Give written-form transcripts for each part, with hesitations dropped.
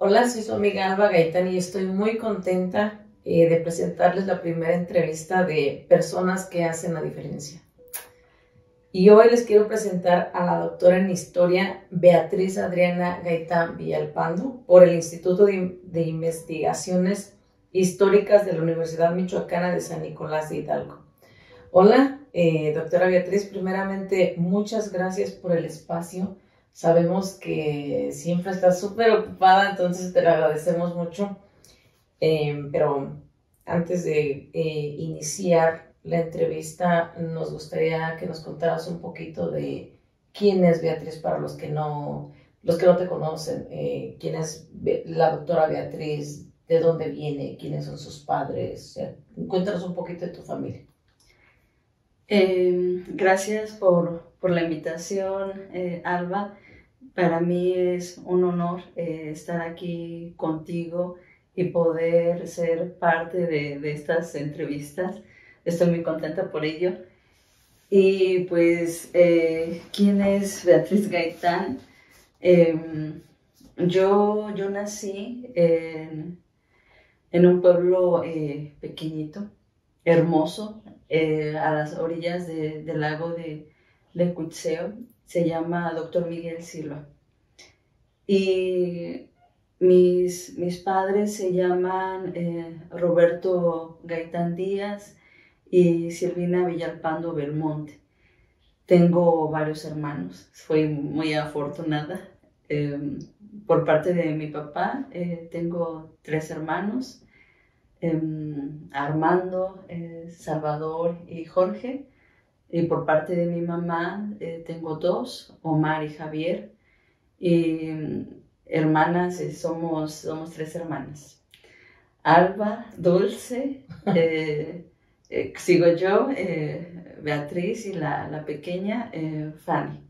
Hola, soy su amiga Alba Gaitán y estoy muy contenta de presentarles la primera entrevista de personas que hacen la diferencia. Y hoy les quiero presentar a la doctora en Historia Beatriz Adriana Gaitán Villalpando por el Instituto de Investigaciones Históricas de la Universidad Michoacana de San Nicolás de Hidalgo. Hola, doctora Beatriz, primeramente muchas gracias por el espacio. Sabemos que siempre estás súper ocupada, entonces te lo agradecemos mucho. Pero antes de iniciar la entrevista, nos gustaría que nos contaras un poquito de quién es Beatriz para los que no te conocen. ¿Quién es la doctora Beatriz? ¿De dónde viene? ¿Quiénes son sus padres? O sea, cuéntanos un poquito de tu familia. Gracias por la invitación, Alba. Para mí es un honor estar aquí contigo y poder ser parte de estas entrevistas. Estoy muy contenta por ello. Y pues, ¿quién es Beatriz Gaitán? Yo nací en un pueblo pequeñito, hermoso, a las orillas del lago de Cuitzeo. Se llama Dr. Miguel Silva. Y mis padres se llaman Roberto Gaitán Díaz y Silvina Villalpando Belmonte. Tengo varios hermanos, fui muy afortunada. Por parte de mi papá tengo 3 hermanos, Armando, Salvador y Jorge. Y por parte de mi mamá tengo 2, Omar y Javier. Y hermanas, somos 3 hermanas. Alba, Dulce, sigo yo, Beatriz y la pequeña Fanny.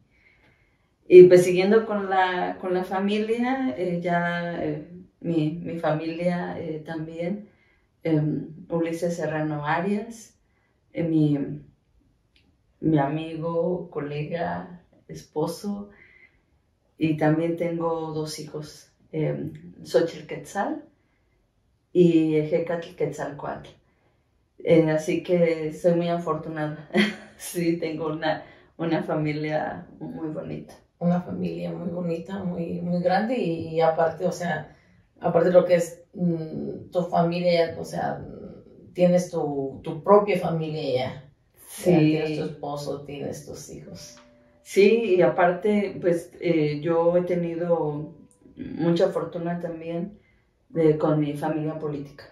Y pues siguiendo con la familia, mi familia también, Ulises Serrano Arias, mi amigo, colega, esposo, y también tengo 2 hijos, Xochitl Quetzal y Ejecatl Quetzalcoatl. Así que soy muy afortunada. Sí, tengo una familia muy bonita. Una familia muy bonita, muy, muy grande y aparte, o sea, aparte de lo que es tu familia, o sea, tienes tu propia familia ya. Sí. Tienes tu esposo, tienes tus hijos. Sí, y aparte, pues yo he tenido mucha fortuna también con mi familia política,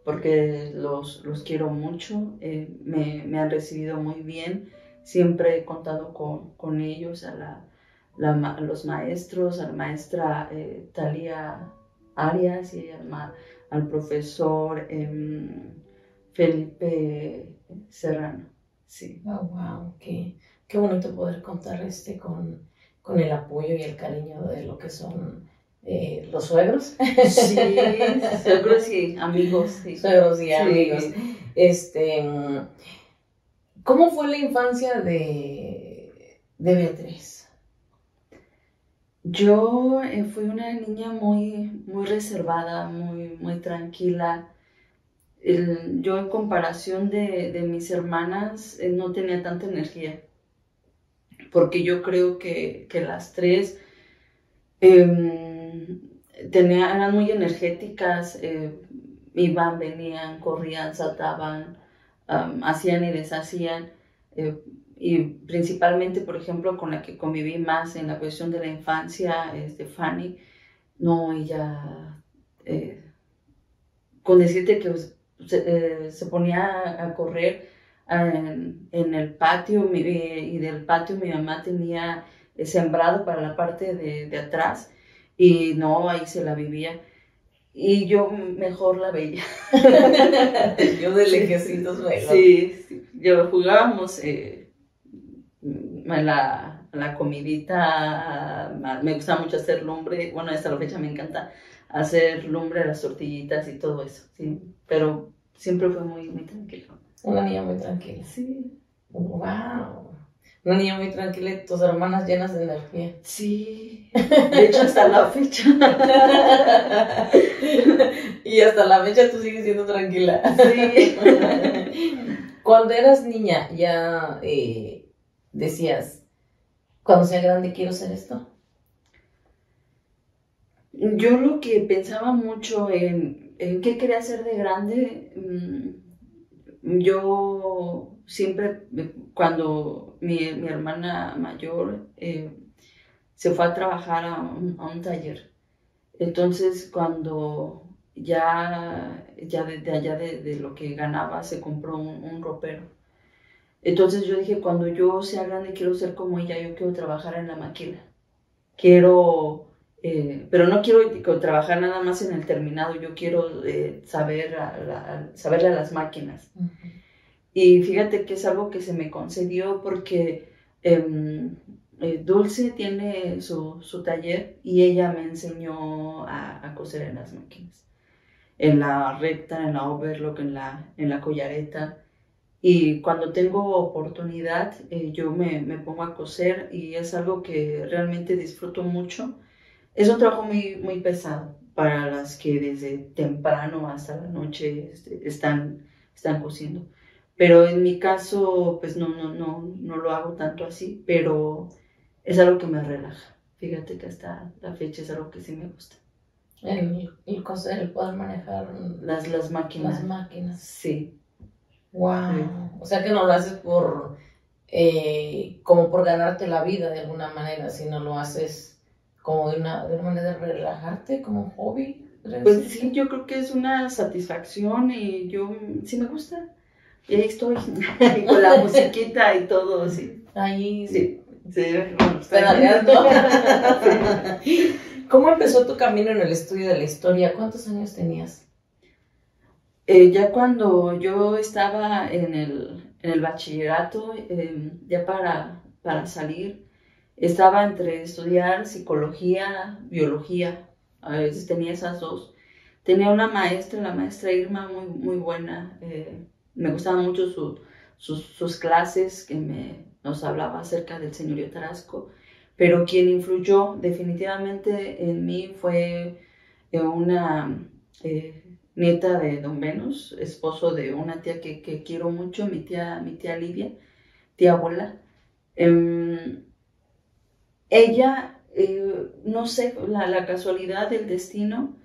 porque los quiero mucho, me han recibido muy bien, siempre he contado con ellos, a los maestros, a la maestra Talía Arias y al profesor Felipe Serrano. Sí. Oh, wow, qué bonito poder contar con el apoyo y el cariño de lo que son los suegros. Sí, suegros y amigos. Sí. Suegros y amigos. ¿Cómo fue la infancia de Beatriz? Yo fui una niña muy, muy reservada, muy, muy tranquila. Yo en comparación de mis hermanas no tenía tanta energía, porque yo creo que las 3 eran muy energéticas, iban, venían, corrían, saltaban, hacían y deshacían, y principalmente, por ejemplo, con la que conviví más en la cuestión de la infancia, Fanny, no, ella, con decirte que se ponía a correr en el patio, y del patio mi mamá tenía sembrado para la parte de atrás, y no, ahí se la vivía. Y yo mejor la veía. Yo de lejecitos mejor. Sí, yo jugábamos la comidita, me gusta mucho hacer lumbre, bueno, hasta la fecha me encanta hacer lumbre, las tortillitas y todo eso, sí, pero siempre fue muy, muy tranquilo. Una niña muy tranquila. Sí. Wow. Una niña muy tranquila y tus hermanas llenas de energía. Sí, de hecho hasta la fecha. Y hasta la fecha tú sigues siendo tranquila. Sí. Cuando eras niña, ya decías, cuando sea grande quiero ser esto. Yo lo que pensaba mucho en qué quería ser de grande, yo siempre, cuando mi hermana mayor se fue a trabajar a un taller, entonces cuando ya de allá de lo que ganaba se compró un ropero. Entonces yo dije, cuando yo sea grande quiero ser como ella, yo quiero trabajar en la máquina. Quiero, pero no quiero trabajar nada más en el terminado, yo quiero saberle a las máquinas. Uh-huh. Y fíjate que es algo que se me concedió porque Dulce tiene su taller y ella me enseñó a coser en las máquinas, en la recta, en la overlock, en la collareta. Y cuando tengo oportunidad, yo me pongo a coser y es algo que realmente disfruto mucho. Es un trabajo muy pesado para las que desde temprano hasta la noche están cosiendo. Pero en mi caso, pues no lo hago tanto así, pero es algo que me relaja. Fíjate que hasta la fecha es algo que sí me gusta. El coser, el poder manejar Las máquinas. Las máquinas. Sí. Wow. Sí. O sea que no lo haces como por ganarte la vida de alguna manera, sino lo haces como de una manera de relajarte, como un hobby. Pues sí, yo creo que es una satisfacción y yo sí me gusta. Y ahí estoy, y con la musiquita y todo, sí. Ahí sí, pedaleando. Sí. ¿Cómo empezó tu camino en el estudio de la historia? ¿Cuántos años tenías? Ya cuando yo estaba en el bachillerato, ya para salir, estaba entre estudiar psicología, biología, a veces tenía esas dos. Tenía una maestra, la maestra Irma, muy buena. Me gustaban mucho sus clases, que nos hablaba acerca del señorío Tarasco, pero quien influyó definitivamente en mí fue una nieta de don Venus, esposo de una tía que quiero mucho, mi tía Lidia, tía abuela. Ella, no sé, la casualidad del destino,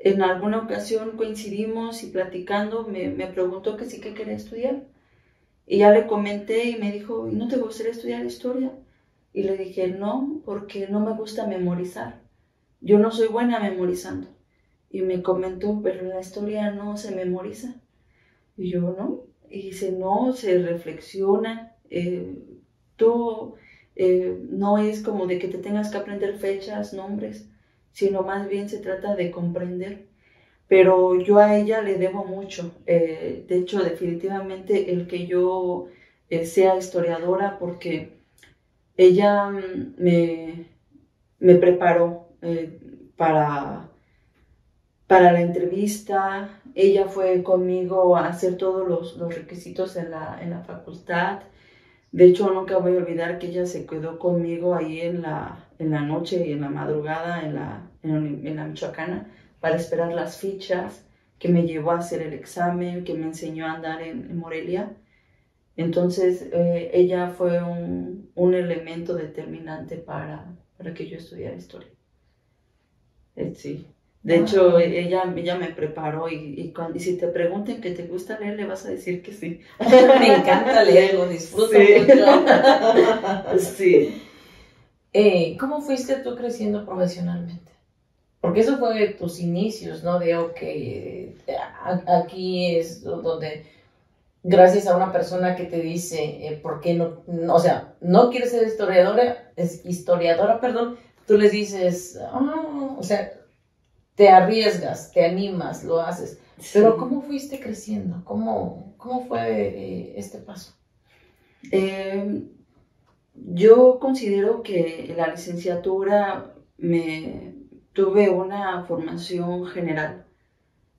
en alguna ocasión coincidimos y platicando me preguntó que sí que quería estudiar. Y ya le comenté y me dijo, ¿y no te gustaría estudiar historia? Y le dije, no, porque no me gusta memorizar. Yo no soy buena memorizando. Y me comentó, pero la historia no se memoriza. Y yo, ¿no? Y dice, no, se reflexiona. Tú no es como de que te tengas que aprender fechas, nombres, sino más bien se trata de comprender. Pero yo a ella le debo mucho. De hecho, definitivamente el que yo sea historiadora, porque ella me preparó para la entrevista. Ella fue conmigo a hacer todos los requisitos en la facultad. De hecho, nunca voy a olvidar que ella se quedó conmigo ahí en la noche y en la madrugada en la Michoacana para esperar las fichas, que me llevó a hacer el examen, que me enseñó a andar en Morelia. Entonces, ella fue un elemento determinante para que yo estudiara historia. Sí. De hecho, ella me preparó y si te preguntan que te gusta leer, le vas a decir que sí. Me encanta leer, lo disfruto mucho. Sí. ¿Cómo fuiste tú creciendo profesionalmente? Porque eso fue tus inicios, ¿no? De, aquí es donde, gracias a una persona que te dice, ¿por qué no? O sea, no quieres ser historiadora, perdón, tú les dices, o sea, te arriesgas, te animas, lo haces. Sí. Pero ¿cómo fuiste creciendo? ¿Cómo fue este paso? Yo considero que la licenciatura tuve una formación general,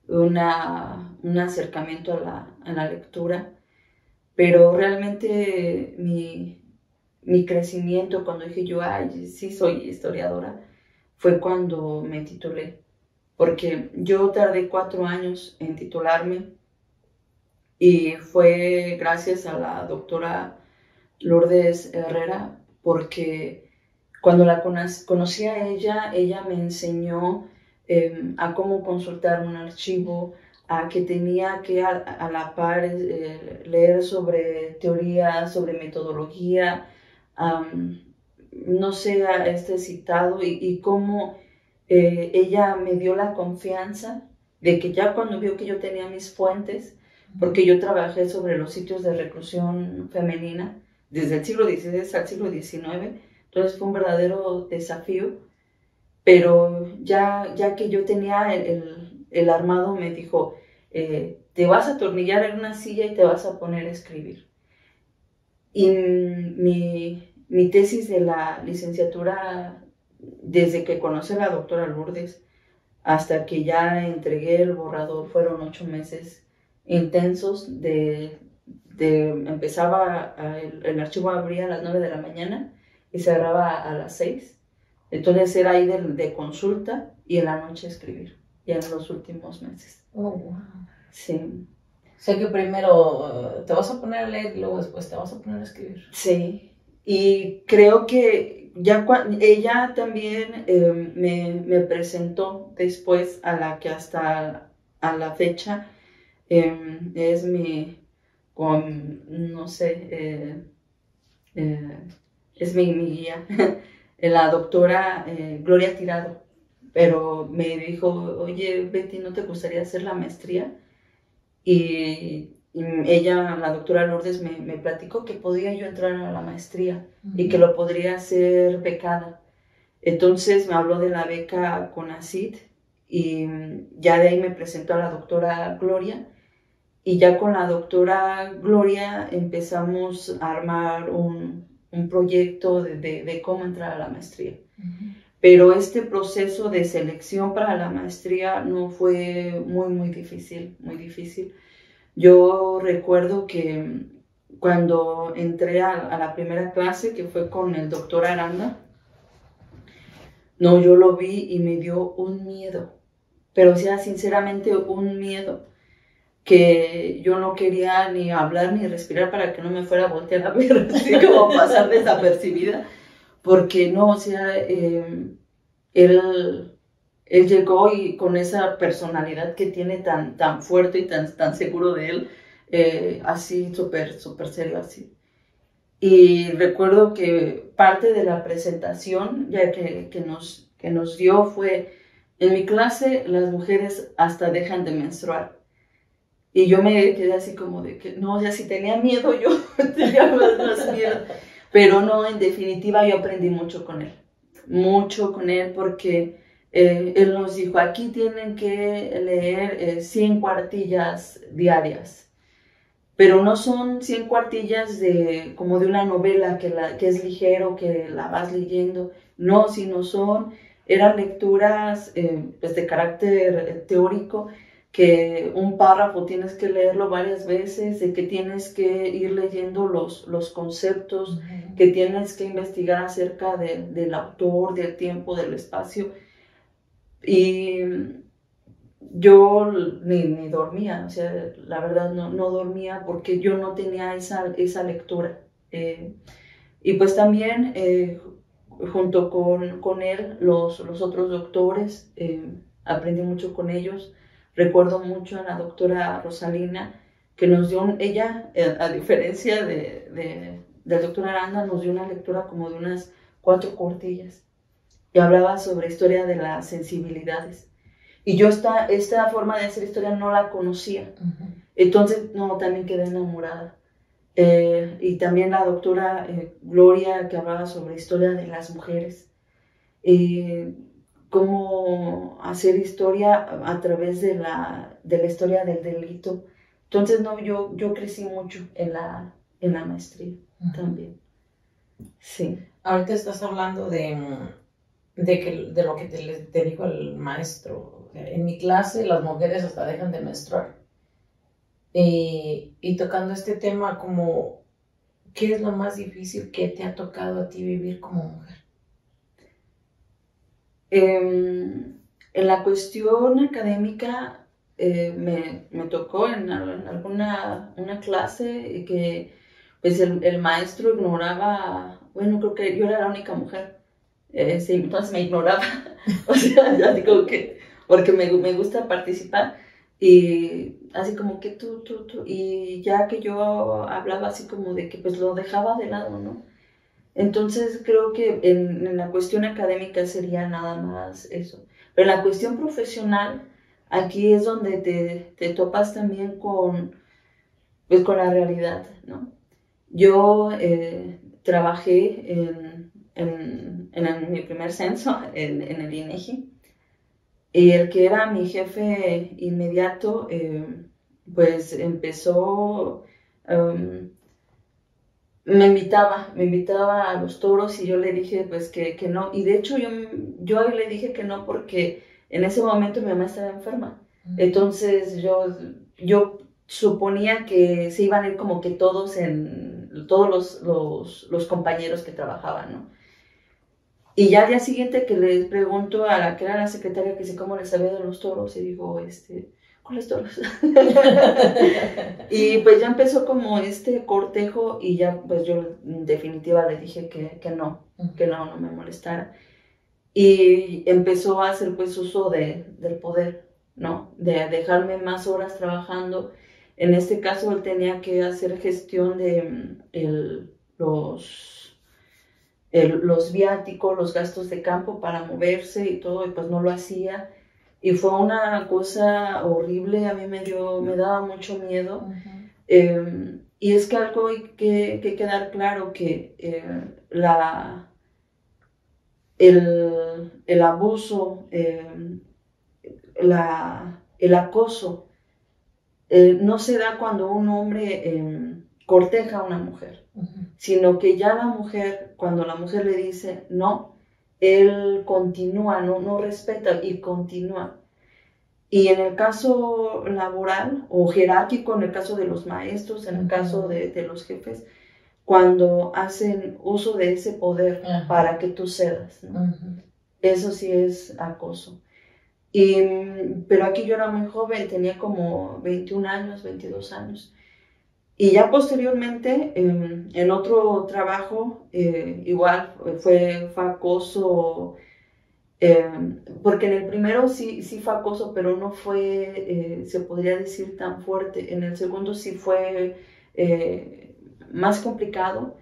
un acercamiento a la lectura, pero realmente mi crecimiento, cuando dije yo, ay, sí soy historiadora, fue cuando me titulé. Porque yo tardé 4 años en titularme y fue gracias a la doctora Lourdes Herrera, porque cuando la conocí a ella me enseñó a cómo consultar un archivo, a que tenía que a la par leer sobre teoría, sobre metodología, no sé, a este citado, y cómo ella me dio la confianza de que ya cuando vio que yo tenía mis fuentes, porque yo trabajé sobre los sitios de reclusión femenina desde el siglo XVI al siglo XIX, entonces fue un verdadero desafío, pero ya que yo tenía el armado, me dijo, te vas a atornillar en una silla y te vas a poner a escribir. Y mi tesis de la licenciatura, desde que conocí a la doctora Lourdes hasta que ya entregué el borrador, fueron 8 meses intensos empezaba el archivo abría a las 9 de la mañana y cerraba a las 6. Entonces era ahí de consulta y en la noche escribir, ya en los últimos meses. Oh, wow. Sí. Sé que primero te vas a poner a leer y luego después te vas a poner a escribir. Sí, y creo que ya ella también me presentó después a la que hasta a la fecha es no sé, es mi guía, la doctora Gloria Tirado, pero me dijo, oye Betty, ¿no te gustaría hacer la maestría? Y ella, la doctora Lourdes, me platicó que podía yo entrar a la maestría y que lo podría hacer becada. Entonces me habló de la beca CONACYT y ya de ahí me presentó a la doctora Gloria. Y ya con la doctora Gloria empezamos a armar un proyecto de cómo entrar a la maestría. Pero este proceso de selección para la maestría no fue muy difícil, muy difícil. Yo recuerdo que cuando entré a la primera clase, que fue con el doctor Aranda, no, yo lo vi y me dio un miedo, pero o sea, sinceramente un miedo, que yo no quería ni hablar ni respirar para que no me fuera a voltear a ver, así como pasar desapercibida, porque no, o sea, él llegó y con esa personalidad que tiene tan fuerte y tan seguro de él, así súper serio así. Y recuerdo que parte de la presentación ya que nos dio fue, en mi clase las mujeres hasta dejan de menstruar. Y yo me quedé así como de que, no, ya si tenía miedo yo, tenía más miedo. Pero no, en definitiva yo aprendí mucho con él porque él nos dijo, aquí tienen que leer 100 cuartillas diarias. Pero no son 100 cuartillas como de una novela que es ligero, que la vas leyendo. No, sino eran lecturas pues de carácter teórico, que un párrafo tienes que leerlo varias veces, de que tienes que ir leyendo los conceptos, que tienes que investigar acerca del autor, del tiempo, del espacio. Y yo ni dormía, o sea, la verdad no dormía porque yo no tenía esa lectura. Y pues también junto con él, los otros doctores, aprendí mucho con ellos. Recuerdo mucho a la doctora Rosalina, que nos dio, ella, a diferencia del doctor Aranda, nos dio una lectura como de unas 4 cuartillas y hablaba sobre historia de las sensibilidades. Y yo esta forma de hacer historia no la conocía. Entonces, no, también quedé enamorada. Y también la doctora Gloria, que hablaba sobre historia de las mujeres. Cómo hacer historia a través de la historia del delito. Entonces, no, yo crecí mucho en la maestría también. Sí. Ahorita estás hablando de lo que te dijo el maestro. En mi clase las mujeres hasta dejan de menstruar. Y tocando este tema, como ¿qué es lo más difícil que te ha tocado a ti vivir como mujer? En la cuestión académica, me tocó en alguna una clase que pues el maestro ignoraba, bueno, creo que yo era la única mujer, sí, entonces me ignoraba, o sea, ya digo que, porque me gusta participar, y así como que tú, y ya que yo hablaba así como de que pues lo dejaba de lado, ¿no? Entonces creo que en la cuestión académica sería nada más eso. Pero en la cuestión profesional, aquí es donde te topas también pues, con la realidad, ¿no? Yo trabajé en mi primer censo, en el INEGI, y el que era mi jefe inmediato, pues empezó... me invitaba a los toros y yo le dije pues que no. Y de hecho yo ahí le dije que no porque en ese momento mi mamá estaba enferma. Entonces yo suponía que se iban a ir como que todos los compañeros que trabajaban, ¿no? Y ya al día siguiente que le pregunto a la que era la secretaria que sé cómo les sabía de los toros y digo, ¿cuáles toros? Y pues ya empezó como este cortejo y ya pues yo en definitiva le dije que no me molestara. Y empezó a hacer pues uso del poder, ¿no? De dejarme más horas trabajando. En este caso él tenía que hacer gestión de los viáticos, los gastos de campo para moverse y todo, y pues no lo hacía. Y fue una cosa horrible, a mí me daba mucho miedo. Y es que algo hay que quedar claro, que el abuso, el acoso, no se da cuando un hombre corteja a una mujer, sino que ya la mujer, cuando la mujer le dice no, él continúa, no respeta y continúa. Y en el caso laboral o jerárquico, en el caso de los maestros, en el caso de los jefes, cuando hacen uso de ese poder para que tú cedas, ¿no? Eso sí es acoso. Pero aquí yo era muy joven, tenía como 21 años, 22 años. Y ya posteriormente, en otro trabajo, igual fue acoso, porque en el primero sí fue acoso, pero no fue, se podría decir, tan fuerte. En el segundo sí fue más complicado,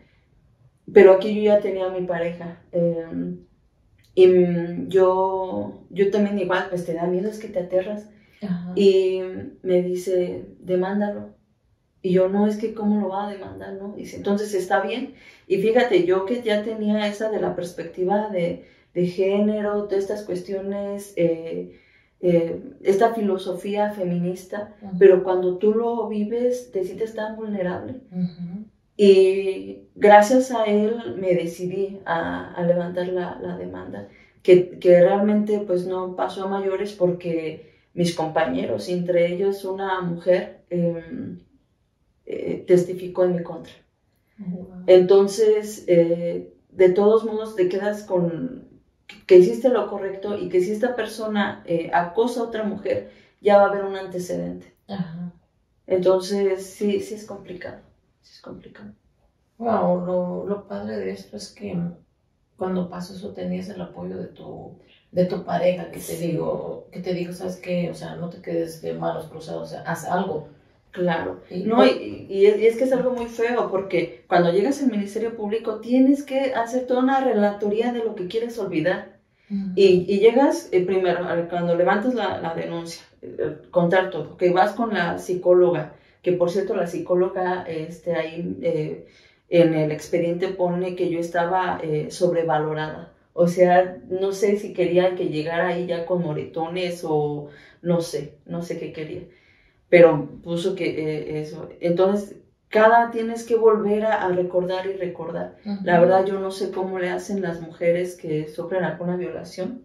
pero aquí yo ya tenía a mi pareja. Yo también igual, pues te da miedo, es que te aterras. Y me dice, demándalo. Y yo, no, es que cómo lo va a demandar, ¿no? Dice, entonces está bien. Y fíjate, yo que ya tenía esa de la perspectiva de género, de estas cuestiones, esta filosofía feminista, pero cuando tú lo vives, te sientes tan vulnerable. Y gracias a él me decidí a levantar la demanda, que realmente pues no pasó a mayores porque mis compañeros, entre ellos una mujer, testificó en mi contra. Entonces, de todos modos te quedas con que hiciste lo correcto y que si esta persona acosa a otra mujer, ya va a haber un antecedente. Entonces, sí es complicado. Sí es complicado. Wow, lo padre de esto es que cuando pasó eso tenías el apoyo de tu pareja que te digo, ¿sabes qué? O sea, no te quedes de manos cruzados, o sea, haz algo. Claro, no, y es que es algo muy feo porque cuando llegas al Ministerio Público tienes que hacer toda una relatoría de lo que quieres olvidar. Y llegas primero, cuando levantas la denuncia, contar todo, que vas con la psicóloga, que por cierto la psicóloga ahí en el expediente pone que yo estaba sobrevalorada. O sea, no sé si quería que llegara ahí ya con moretones o no sé qué quería. Pero puso que eso. Entonces, tienes que volver a recordar y recordar. La verdad, yo no sé cómo le hacen las mujeres que sufren alguna violación,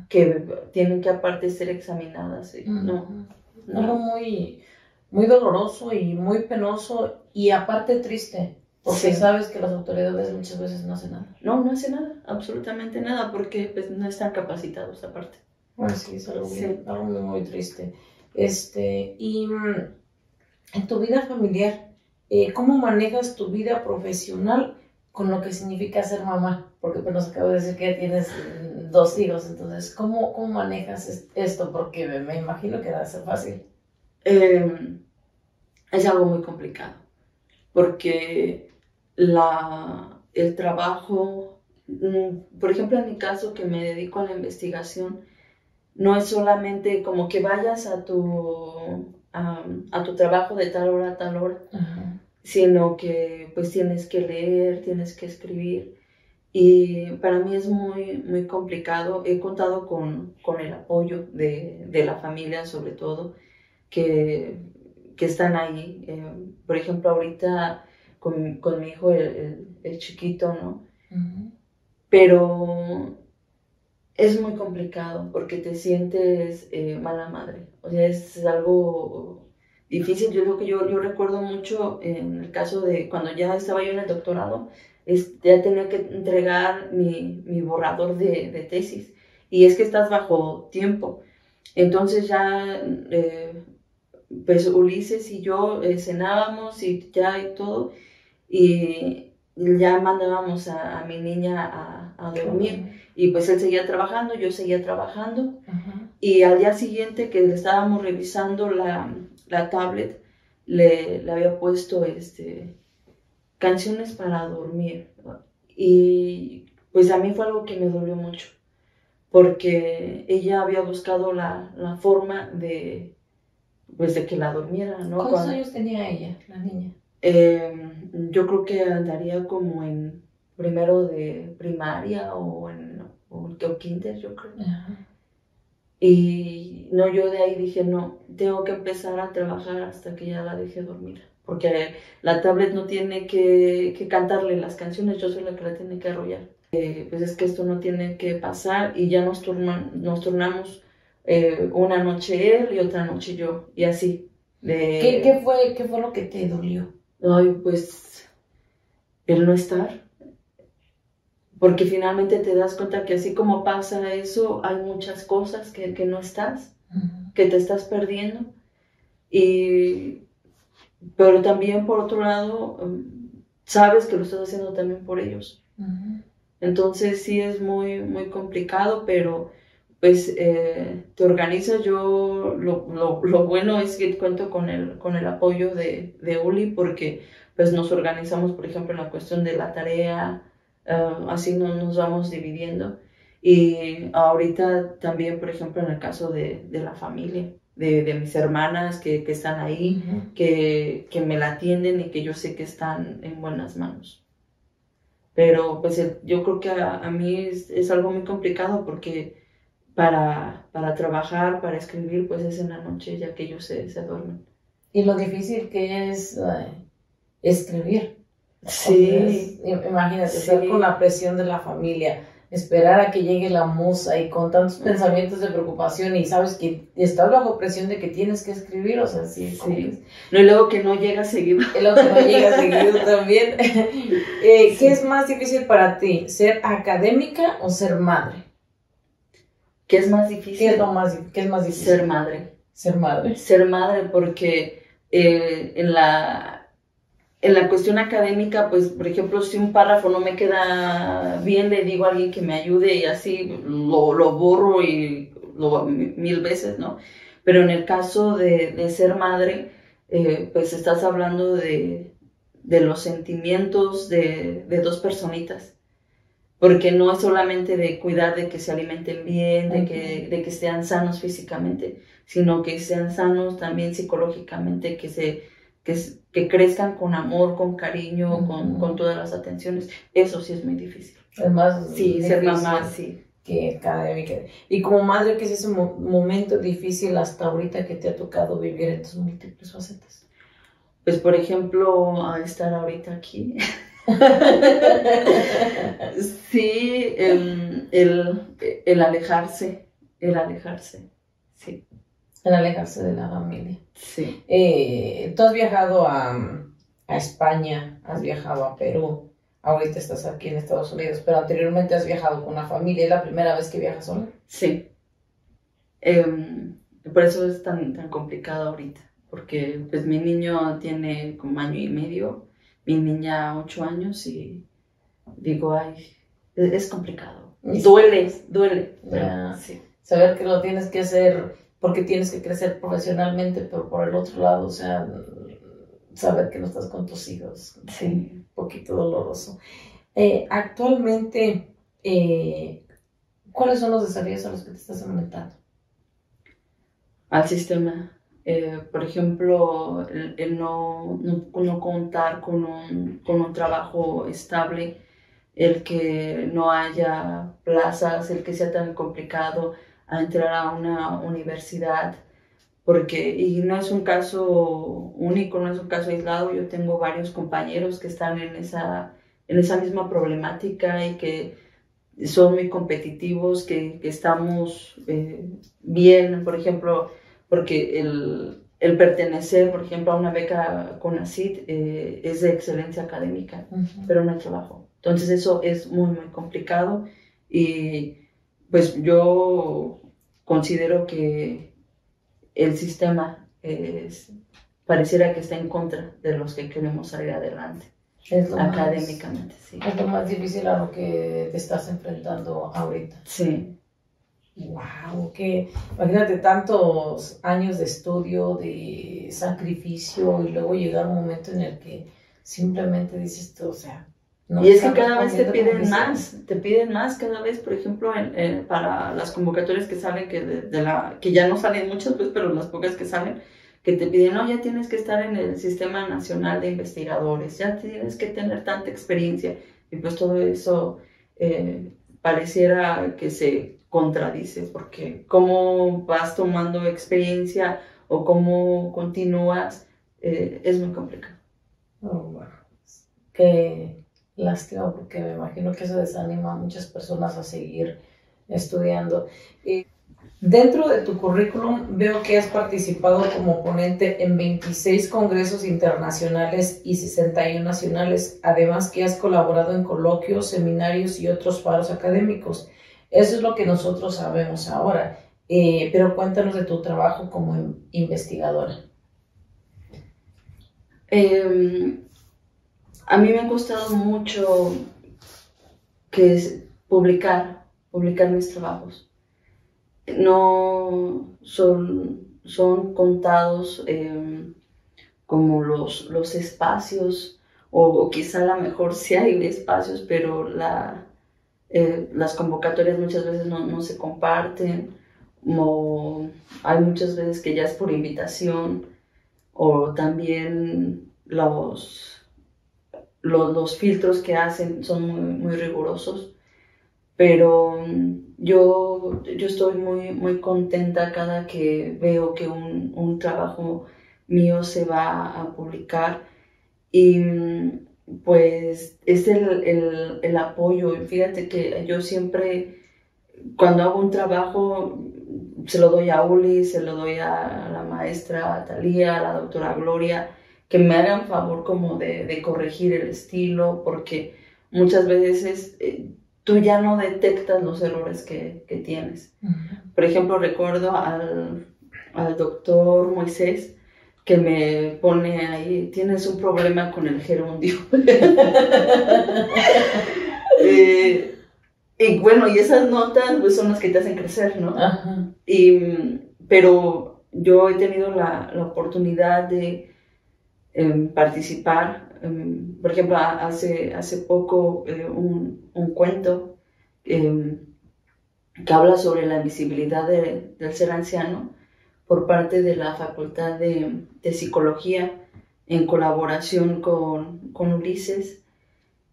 que tienen que aparte ser examinadas. No. Algo muy, muy doloroso y muy penoso y aparte triste. Porque Sí. sabes que las autoridades muchas veces no hacen nada. No, no hace nada, absolutamente nada, porque pues no están capacitados aparte. Bueno, sí, es algo, Sí. bien, algo muy, muy triste. Y en tu vida familiar, ¿cómo manejas tu vida profesional con lo que significa ser mamá? Porque pues nos acabas de decir que tienes 2 hijos, entonces, ¿cómo manejas esto? Porque me imagino que va a ser fácil. Es algo muy complicado, porque el trabajo, por ejemplo, en mi caso, que me dedico a la investigación, no es solamente como que vayas a tu trabajo de tal hora a tal hora, Ajá. sino que pues tienes que leer, tienes que escribir. Y para mí es muy, muy complicado. He contado con el apoyo de la familia, sobre todo, que están ahí. Por ejemplo, ahorita con mi hijo, el chiquito, ¿no? Uh-huh. Pero es muy complicado porque te sientes mala madre. O sea, es algo difícil. Yo creo que yo recuerdo mucho en el caso de cuando ya estaba yo en el doctorado, ya tenía que entregar mi borrador de tesis. Y es que estás bajo tiempo. Entonces ya, pues Ulises y yo cenábamos y ya y todo. Y ya mandábamos a mi niña a dormir. Y pues él seguía trabajando, yo seguía trabajando. Uh-huh. Y al día siguiente que le estábamos revisando la tablet, le había puesto canciones para dormir. Y pues a mí fue algo que me dolió mucho, porque ella había buscado la forma pues de que la durmiera, ¿no? ¿Cuántos años tenía ella, la niña? Yo creo que andaría como en primero de primaria o kinder, yo creo. Uh-huh. Y no, yo de ahí dije, no, tengo que empezar a trabajar hasta que ya la deje dormir. Porque la tablet no tiene que cantarle las canciones, yo soy la que la tiene que arrullar. Pues es que esto no tiene que pasar y ya nos turnamos una noche él y otra noche yo, y así. ¿Qué fue lo que te dolió? Ay, pues el no estar. Porque finalmente te das cuenta que así como pasa eso, hay muchas cosas que no estás, Uh-huh. que te estás perdiendo. Pero también, por otro lado, sabes que lo estás haciendo también por ellos. Uh-huh. Entonces sí es muy, muy complicado, pero pues te organizas. Yo lo bueno es que cuento con el apoyo de Uli, porque pues nos organizamos, por ejemplo, en la cuestión de la tarea, así nos vamos dividiendo. Y ahorita también, por ejemplo, en el caso de la familia, de mis hermanas que están ahí, Uh-huh. que me la atienden y que yo sé que están en buenas manos. Pero pues yo creo que a mí es algo muy complicado, porque para trabajar, para escribir, pues es en la noche ya que ellos se duermen. Y lo difícil que es escribir. Sí, Imagínate, sí. estar con la presión de la familia, esperar a que llegue la musa y con tantos pensamientos de preocupación, y sabes que estás bajo presión de que tienes que escribir, o sea, sí. No, y luego que no llega seguido. Es lo que no llega seguido también. ¿Qué es más difícil para ti, ser académica o ser madre? ¿Qué es más difícil? ¿Qué es más difícil? Ser madre. Ser madre. Ser madre, porque en la cuestión académica, pues, por ejemplo, si un párrafo no me queda bien, le digo a alguien que me ayude y así lo borro y mil veces, ¿no? Pero en el caso de ser madre, pues estás hablando de los sentimientos de dos personitas. Porque no es solamente de cuidar de que se alimenten bien, de que sean sanos físicamente, sino que sean sanos también psicológicamente, que crezcan con amor, con cariño, con todas las atenciones. Eso sí es muy difícil. Además, sí, ser mamá, sí. Que académica. Y como madre, ¿qué es ese momento difícil hasta ahorita que te ha tocado vivir en tus múltiples facetas? Pues, por ejemplo, a estar ahorita aquí. Sí, el alejarse, sí. El alejarse de la familia. Sí. ¿Tú has viajado a a España, has viajado a Perú, ahorita estás aquí en Estados Unidos, pero anteriormente has viajado con la familia. ¿Es la primera vez que viajas sola? Sí. Por eso es tan complicado ahorita, porque pues mi niño tiene como 1 año y medio, mi niña 8 años y digo, ay, es complicado. Duele, Ya. sí. Saber que lo tienes que hacer porque tienes que crecer profesionalmente, pero por el otro lado, o sea, saber que no estás con tus hijos, Sí. un poquito doloroso. Actualmente, ¿cuáles son los desafíos a los que te estás enfrentando? Al sistema. Por ejemplo, el no contar con un trabajo estable, el que no haya plazas, el que sea tan complicado a entrar a una universidad, y no es un caso único, no es un caso aislado. Yo tengo varios compañeros que están en esa misma problemática y que son muy competitivos, que estamos bien, por ejemplo, porque el pertenecer, por ejemplo, a una beca CONACYT es de excelencia académica, pero no hay trabajo. Entonces eso es muy complicado y pues yo considero que el sistema pareciera que está en contra de los que queremos salir adelante. Es lo académicamente, sí. Es lo más difícil a lo que te estás enfrentando ahorita. Sí. Wow, que imagínate tantos años de estudio, de sacrificio y luego llegar un momento en el que simplemente dices tú, o sea, no. Y es que cada vez te piden más cada vez, por ejemplo, para las convocatorias que salen, que ya no salen muchas veces, pero las pocas que salen, que te piden, no, ya tienes que estar en el Sistema Nacional de Investigadores, ya tienes que tener tanta experiencia, y pues todo eso pareciera que se contradice, porque cómo vas tomando experiencia o cómo continúas es muy complicado. Oh, bueno. Qué lástima, porque me imagino que eso desanima a muchas personas a seguir estudiando. Dentro de tu currículum veo que has participado como ponente en 26 congresos internacionales y 61 nacionales, además que has colaborado en coloquios, seminarios y otros foros académicos. Eso es lo que nosotros sabemos ahora, pero cuéntanos de tu trabajo como investigadora. A mí me ha costado mucho publicar mis trabajos. No son contados como los espacios, o quizá a lo mejor sí hay espacios, pero las convocatorias muchas veces no se comparten, o hay muchas veces que ya es por invitación, o también los filtros que hacen son muy rigurosos, pero yo estoy muy contenta cada que veo que un trabajo mío se va a publicar, y pues es el apoyo. Fíjate que yo siempre, cuando hago un trabajo, se lo doy a Uli, se lo doy a la maestra Talía, a la doctora Gloria, que me hagan favor como de corregir el estilo, porque muchas veces tú ya no detectas los errores que tienes. Por ejemplo, recuerdo al doctor Moisés, que me pone ahí, tienes un problema con el gerundio. Y bueno, y esas notas pues son las que te hacen crecer, ¿no? Ajá. Pero yo he tenido la oportunidad de participar. Por ejemplo, hace poco un cuento que habla sobre la invisibilidad del ser anciano por parte de la Facultad de Psicología, en colaboración con Ulises.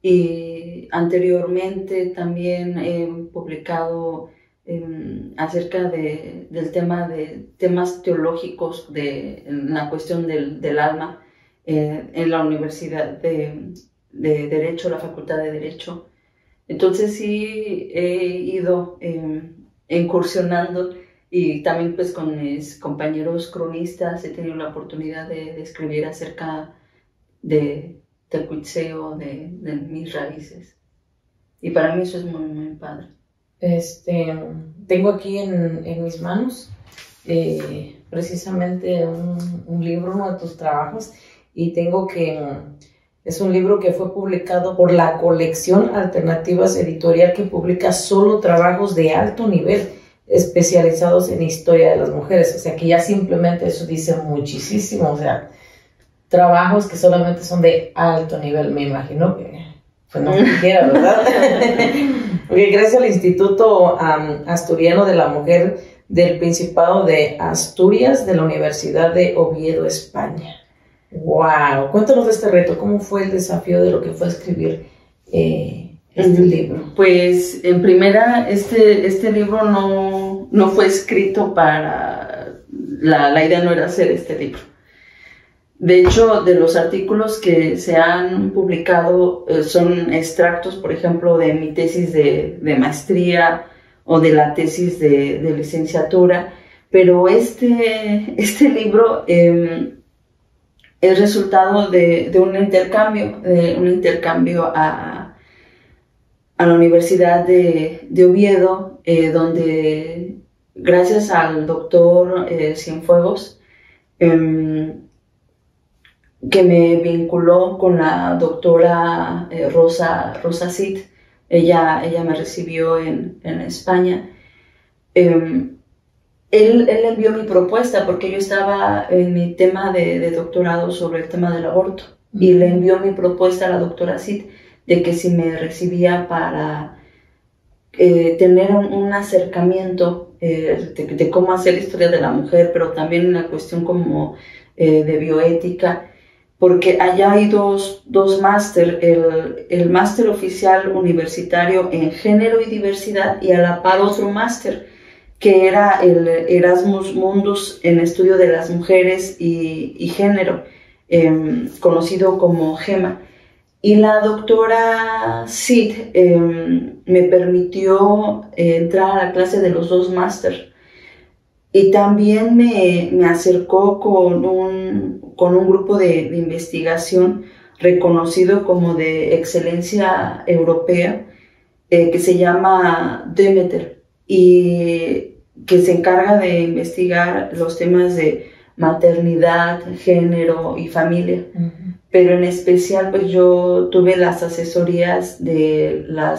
Y anteriormente también he publicado acerca del tema de temas teológicos en la cuestión del alma, en la Universidad de Derecho, la Facultad de Derecho. Entonces sí he ido incursionando, y también pues con mis compañeros cronistas he tenido la oportunidad de escribir acerca de Tecuitzeo, de mis raíces. Y para mí eso es muy, muy padre. Tengo aquí en mis manos precisamente un libro, uno de tus trabajos, y tengo que es un libro que fue publicado por la colección Alternativas Editorial, que publica solo trabajos de alto nivel especializados en historia de las mujeres. O sea que ya simplemente eso dice muchísimo. O sea, trabajos que solamente son de alto nivel, me imagino que pues no quiera, ¿verdad? Porque gracias al Instituto Asturiano de la Mujer del Principado de Asturias de la Universidad de Oviedo, España. ¡Wow! Cuéntanos de este reto. ¿Cómo fue el desafío de lo que fue escribir este libro? Pues, en primera, este libro no fue escrito para... La idea no era hacer este libro. De hecho, de los artículos que se han publicado son extractos, por ejemplo, de mi tesis de maestría o de la tesis de licenciatura, pero este libro es resultado de un intercambio a la Universidad de Oviedo, donde gracias al doctor Cienfuegos, que me vinculó con la doctora Rosa Cid. Ella me recibió en España. Él envió mi propuesta porque yo estaba en mi tema de doctorado sobre el tema del aborto, y le envió mi propuesta a la doctora Cid de que si me recibía para tener un acercamiento de cómo hacer la historia de la mujer, pero también una cuestión como de bioética, porque allá hay dos máster, el máster oficial universitario en género y diversidad, y a la par otro máster que era el Erasmus Mundus en estudio de las mujeres y género, conocido como GEMA. Y la doctora Cid me permitió entrar a la clase de los dos máster, y también me acercó con un grupo de investigación reconocido como de excelencia europea, que se llama Demeter, y que se encarga de investigar los temas de maternidad, género y familia. Pero en especial pues yo tuve las asesorías de la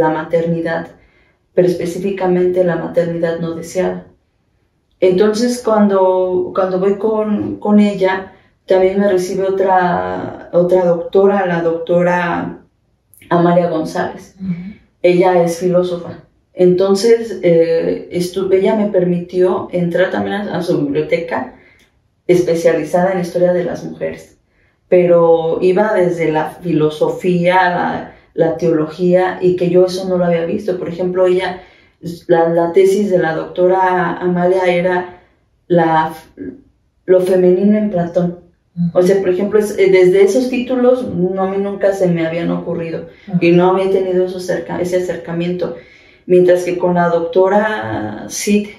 maternidad, pero específicamente la maternidad no deseada. Entonces cuando voy con ella, también me recibe otra doctora, la doctora Amalia González. Ella es filósofa. Entonces ella me permitió entrar también a su biblioteca especializada en historia de las mujeres, pero iba desde la filosofía, la teología, y que yo eso no lo había visto. Por ejemplo, ella... La tesis de la doctora Amalia era lo femenino en Platón. O sea, por ejemplo, desde esos títulos a mí nunca se me habían ocurrido, y no había tenido ese acercamiento. Mientras que con la doctora Cid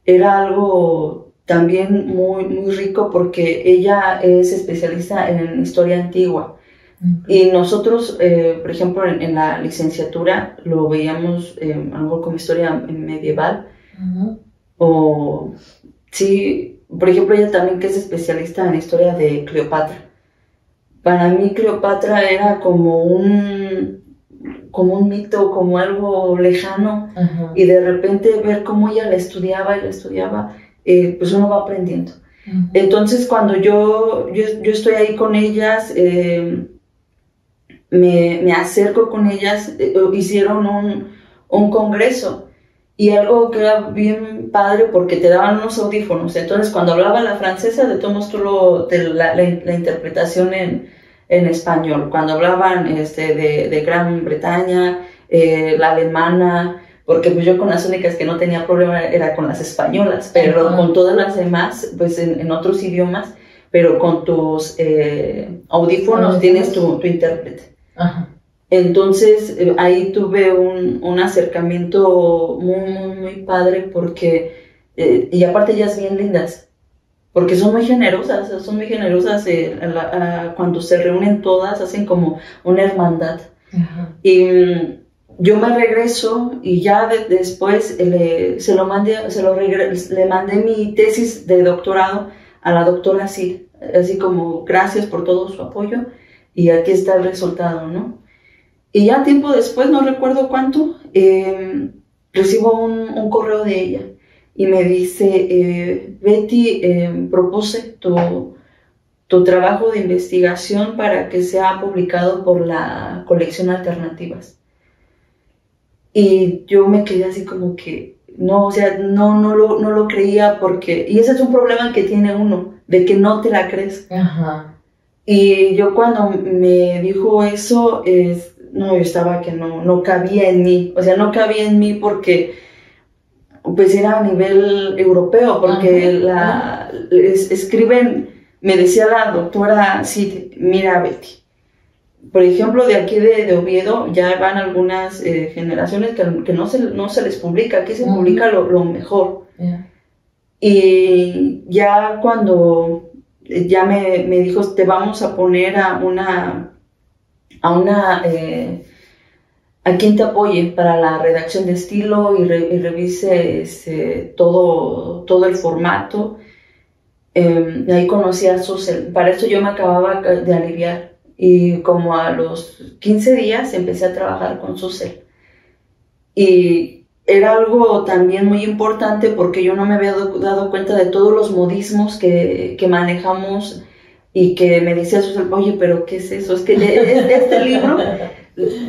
era algo también muy, muy rico, porque ella es especialista en historia antigua. Y nosotros, por ejemplo, en la licenciatura lo veíamos algo como historia medieval. O, sí, por ejemplo, ella también, que es especialista en historia de Cleopatra. Para mí Cleopatra era como un mito, como algo lejano, y de repente ver cómo ella la estudiaba, pues uno va aprendiendo. Entonces cuando yo estoy ahí con ellas, me acerco con ellas, hicieron un congreso, y algo que era bien padre, porque te daban unos audífonos. Entonces cuando hablaba la francesa, de todos la interpretación en español. Cuando hablaban de Gran Bretaña, la alemana, porque pues yo con las únicas que no tenía problema era con las españolas, pero con todas las demás, pues en otros idiomas, pero con tus audífonos tienes tu intérprete. Entonces ahí tuve un acercamiento muy, muy, muy padre, porque y aparte ellas bien lindas, porque son muy generosas, cuando se reúnen todas, hacen como una hermandad. Ajá. Y yo me regreso y ya después le mandé mi tesis de doctorado a la doctora Cid, así como gracias por todo su apoyo y aquí está el resultado, ¿no? Y ya tiempo después, no recuerdo cuánto, recibo un correo de ella y me dice, Betty, propuse tu trabajo de investigación para que sea publicado por la colección Alternativas. Y yo me quedé así como que, no, o sea, no lo creía porque, y ese es un problema que tiene uno, de que no te la crees. Ajá. Y yo cuando me dijo eso, no, yo estaba que no cabía en mí, o sea, no cabía en mí porque pues era a nivel europeo, porque escriben, me decía la doctora, sí, mira Betty, por ejemplo, de aquí de Oviedo ya van algunas generaciones que no se les publica, aquí se publica lo mejor. Yeah. Y ya cuando ya me dijo, te vamos a poner a quien te apoye para la redacción de estilo y revise todo el formato. Ahí conocí a Susel. Para eso yo me acababa de aliviar y como a los 15 días empecé a trabajar con Susel. Y era algo también muy importante porque yo no me había dado cuenta de todos los modismos que manejamos y que me decía Susel, oye, pero ¿qué es eso? Es que este libro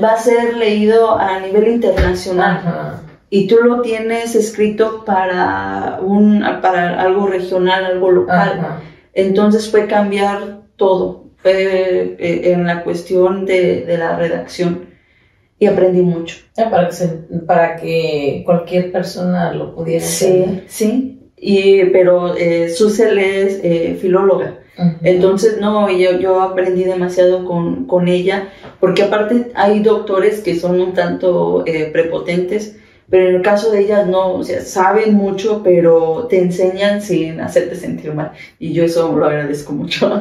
va a ser leído a nivel internacional. Ajá. Y tú lo tienes escrito para algo regional, algo local. Ajá. Entonces fue cambiar todo, fue en la cuestión de la redacción y aprendí mucho. Para que cualquier persona lo pudiera entender. Sí, pero Susel es filóloga. Uh-huh. Entonces, no, yo aprendí demasiado con ella, porque aparte hay doctores que son un tanto prepotentes, pero en el caso de ellas no, o sea, saben mucho, pero te enseñan sin hacerte sentir mal, y yo eso lo agradezco mucho.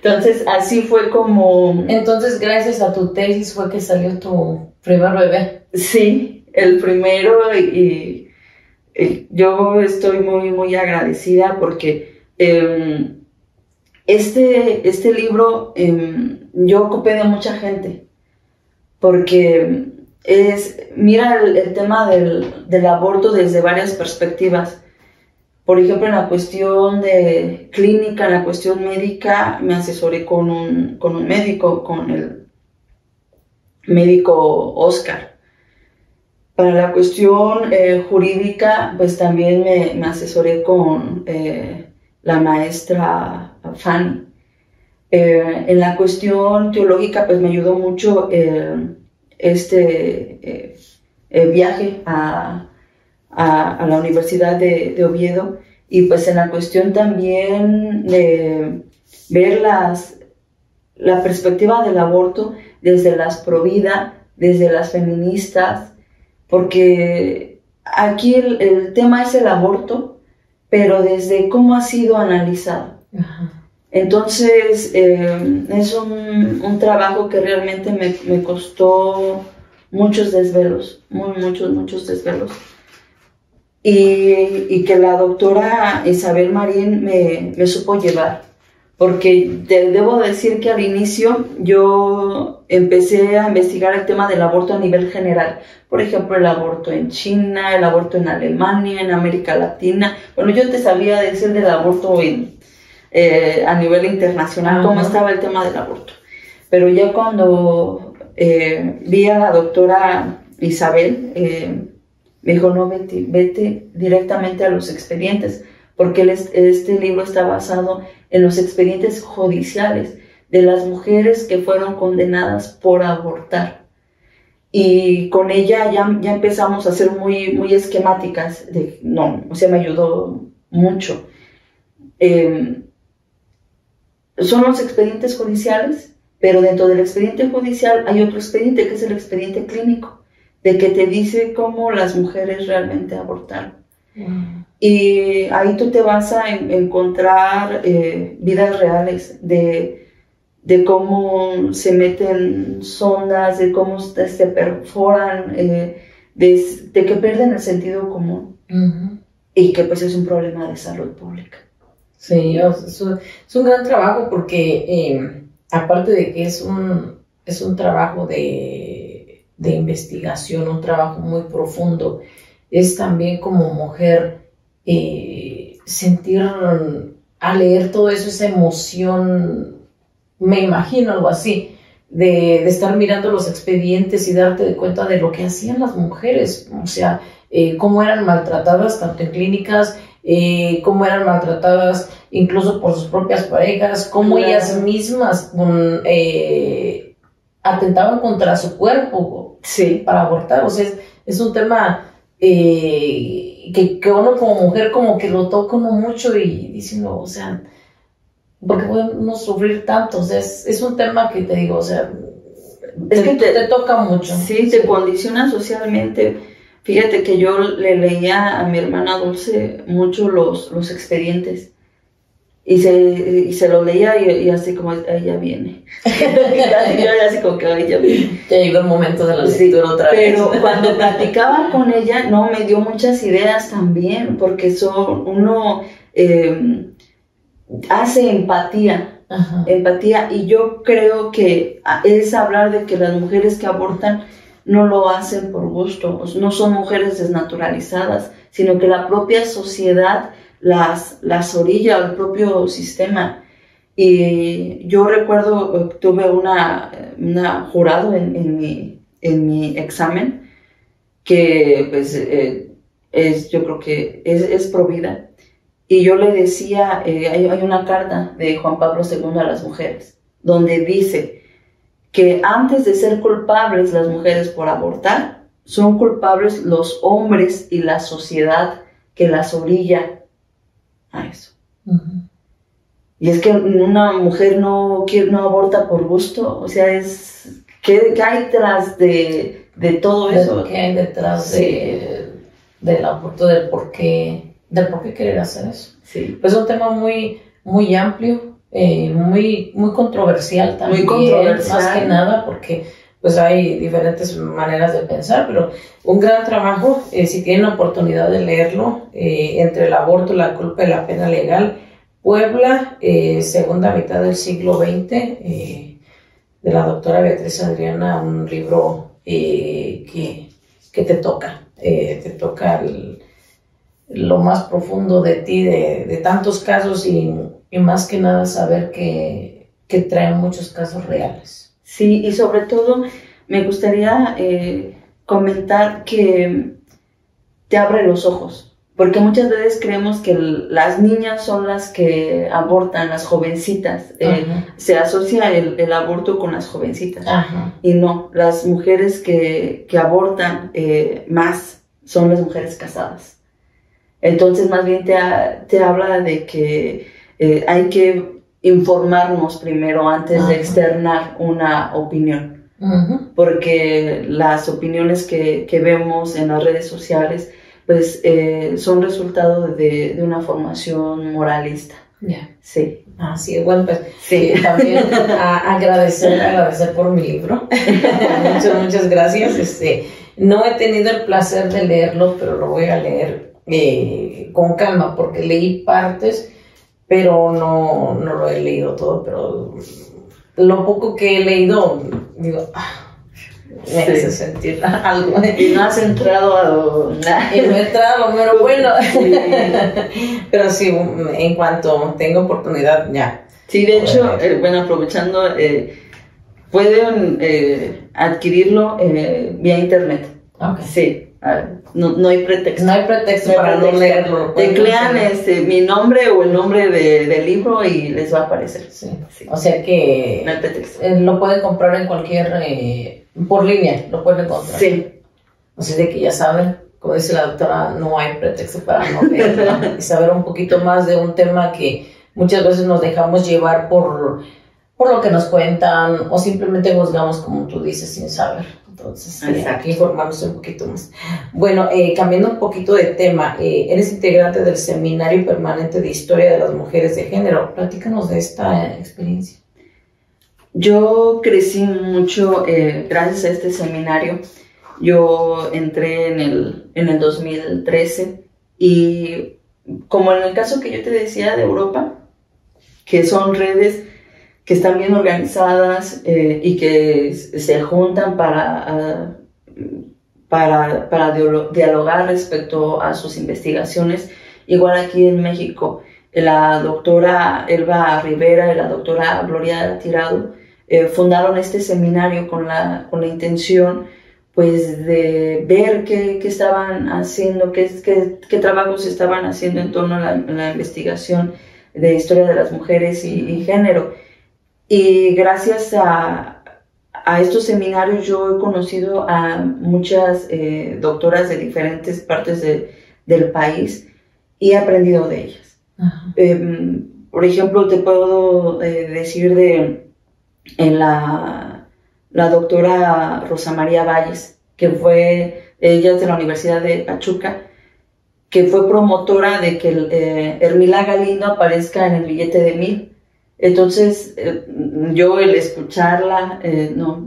Entonces, así fue como... Entonces, gracias a tu tesis fue que salió tu primer bebé. Sí, el primero, y yo estoy muy, muy agradecida porque... Este libro yo ocupé de mucha gente, porque mira el tema del aborto desde varias perspectivas. Por ejemplo, en la cuestión de clínica, en la cuestión médica, me asesoré con un médico, con el médico Oscar. Para la cuestión jurídica, pues también me asesoré con la maestra Fanny. En la cuestión teológica, pues me ayudó mucho viaje a la Universidad de Oviedo, y pues en la cuestión también de ver la perspectiva del aborto desde las provida, desde las feministas, porque aquí el tema es el aborto, pero desde cómo ha sido analizado. Ajá. Entonces, es un trabajo que realmente me costó muchos desvelos, muchos desvelos. Y que la doctora Isabel Marín me supo llevar, porque debo decir que al inicio yo empecé a investigar el tema del aborto a nivel general. Por ejemplo, el aborto en China, el aborto en Alemania, en América Latina. Bueno, yo te sabía decir del aborto a nivel internacional, cómo estaba el tema del aborto. Pero ya cuando vi a la doctora Isabel, me dijo, no, vete directamente a los expedientes, porque este libro está basado en los expedientes judiciales de las mujeres que fueron condenadas por abortar. Y con ella ya empezamos a ser muy, muy esquemáticas. O sea, me ayudó mucho. Son los expedientes judiciales, pero dentro del expediente judicial hay otro expediente que es el expediente clínico, de que te dice cómo las mujeres realmente abortaron. Y ahí tú te vas a encontrar vidas reales de cómo se meten sondas, de cómo se perforan, de que pierden el sentido común. Y que pues es un problema de salud pública. Sí, es un gran trabajo porque aparte de que es un trabajo de investigación, un trabajo muy profundo, es también como mujer sentir al leer todo eso, esa emoción, me imagino algo así, de estar mirando los expedientes y darte de cuenta de lo que hacían las mujeres, o sea, cómo eran maltratadas tanto en clínicas, cómo eran maltratadas incluso por sus propias parejas, cómo ellas mismas atentaban contra su cuerpo para abortar. O sea, es un tema que uno como mujer como que lo toca uno mucho y dice, no, o sea, ¿por qué podemos sufrir tanto? O sea, es un tema que te digo, o sea, te toca mucho. Sí, te condiciona socialmente. Fíjate que yo le leía a mi hermana Dulce mucho los expedientes y se lo leía y así como, ahí ya viene. Yo así como que ahí ya viene. Ya llegó el momento de la lectura otra vez. Pero cuando platicaba con ella, no, me dio muchas ideas también, porque uno hace empatía. Empatía, y yo creo que es hablar de que las mujeres que abortan no lo hacen por gusto, no son mujeres desnaturalizadas, sino que la propia sociedad las orilla, el propio sistema. Y yo recuerdo, tuve una jurado en mi examen, que pues yo creo que es provida. Y yo le decía, hay una carta de Juan Pablo II a las mujeres, donde dice que antes de ser culpables las mujeres por abortar, son culpables los hombres y la sociedad que las orilla a eso. Y es que una mujer no aborta por gusto, o sea, ¿qué hay detrás de todo eso? ¿Qué hay detrás del aborto, del por qué querer hacer eso? Sí. Pues es un tema muy, muy amplio. Muy controversial también, más que nada, porque pues hay diferentes maneras de pensar, pero un gran trabajo, si tienen la oportunidad de leerlo, entre el aborto, la culpa y la pena legal, Puebla, segunda mitad del siglo XX, de la doctora Beatriz Adriana, un libro que te toca lo más profundo de ti, de tantos casos y más que nada saber que traen muchos casos reales. Sí, y sobre todo me gustaría comentar que te abre los ojos, porque muchas veces creemos que las niñas son las que abortan, las jovencitas, se asocia el aborto con las jovencitas. Y no, las mujeres que abortan más son las mujeres casadas. Entonces más bien te habla de que hay que informarnos primero antes de externar una opinión, porque las opiniones que vemos en las redes sociales pues son resultado de una formación moralista. Sí. Sí, bueno, pues sí. También agradecer por mi libro. muchas gracias. No he tenido el placer de leerlo, pero lo voy a leer con calma, porque leí partes, pero no lo he leído todo, pero lo poco que he leído, digo, me hace sentir algo. Y no has entrado a lo... Y no he entrado a lo mero bueno. Sí. Pero sí, en cuanto tenga oportunidad, ya. Sí, de hecho, bueno, aprovechando, pueden adquirirlo vía internet. Okay. Sí. No hay pretexto. No hay pretexto para no leerlo. Teclean mi nombre o el nombre del libro y les va a aparecer. Sí. O sea que no hay pretexto. Lo pueden comprar en cualquier... por línea, lo pueden encontrar. Sí. O sea de que ya saben, como dice la doctora, no hay pretexto para no leerlo. Y saber un poquito más de un tema que muchas veces nos dejamos llevar por por lo que nos cuentan o simplemente juzgamos como tú dices sin saber. Entonces, hay que informarnos un poquito más. Bueno, cambiando un poquito de tema, eres integrante del Seminario Permanente de Historia de las Mujeres de Género. Platícanos de esta experiencia. Yo crecí mucho gracias a este seminario. Yo entré en el 2013 y como en el caso que yo te decía de Europa, que son redes que están bien organizadas y que se juntan para dialogar respecto a sus investigaciones. Igual aquí en México, la doctora Elba Rivera y la doctora Gloria Tirado fundaron este seminario con la intención pues de ver qué estaban haciendo, qué trabajos estaban haciendo en torno a la investigación de historia de las mujeres y género. Y gracias a estos seminarios yo he conocido a muchas doctoras de diferentes partes del país y he aprendido de ellas. Por ejemplo, te puedo decir en la doctora Rosa María Valles, que ella es de la Universidad de Pachuca, que fue promotora de que Hermila Galindo aparezca en el billete de 1000. Entonces, yo el escucharla, no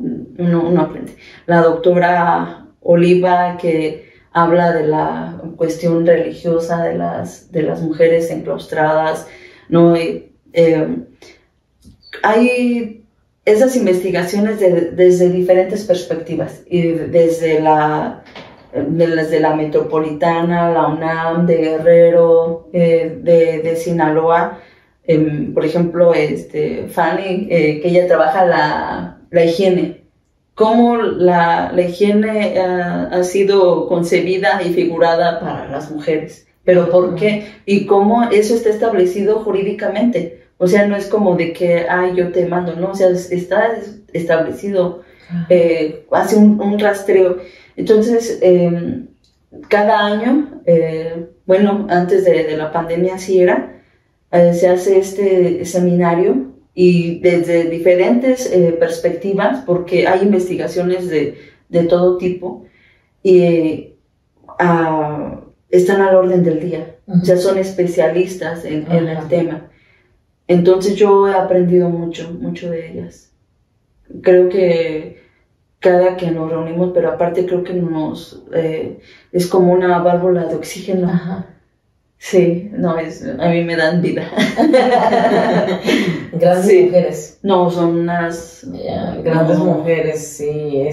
aprende. La doctora Oliva, que habla de la cuestión religiosa de las mujeres enclaustradas, ¿no? Hay esas investigaciones desde diferentes perspectivas, y desde la Metropolitana, la UNAM, de Guerrero, de Sinaloa. Por ejemplo, Fanny, que ella trabaja la higiene, cómo la higiene ha sido concebida y figurada para las mujeres, pero ¿por qué? Y cómo eso está establecido jurídicamente. O sea, no es como de que, yo te mando, no, o sea, está establecido, hace un rastreo. Entonces, cada año, bueno, antes de la pandemia sí era, se hace este seminario y desde diferentes perspectivas, porque hay investigaciones de todo tipo y están al orden del día. O sea, son especialistas en el tema. Entonces yo he aprendido mucho de ellas. Creo que cada que nos reunimos, pero aparte creo que es como una válvula de oxígeno. Ajá. Sí, a mí me dan vida. Grandes mujeres. No, son unas grandes mujeres, sí.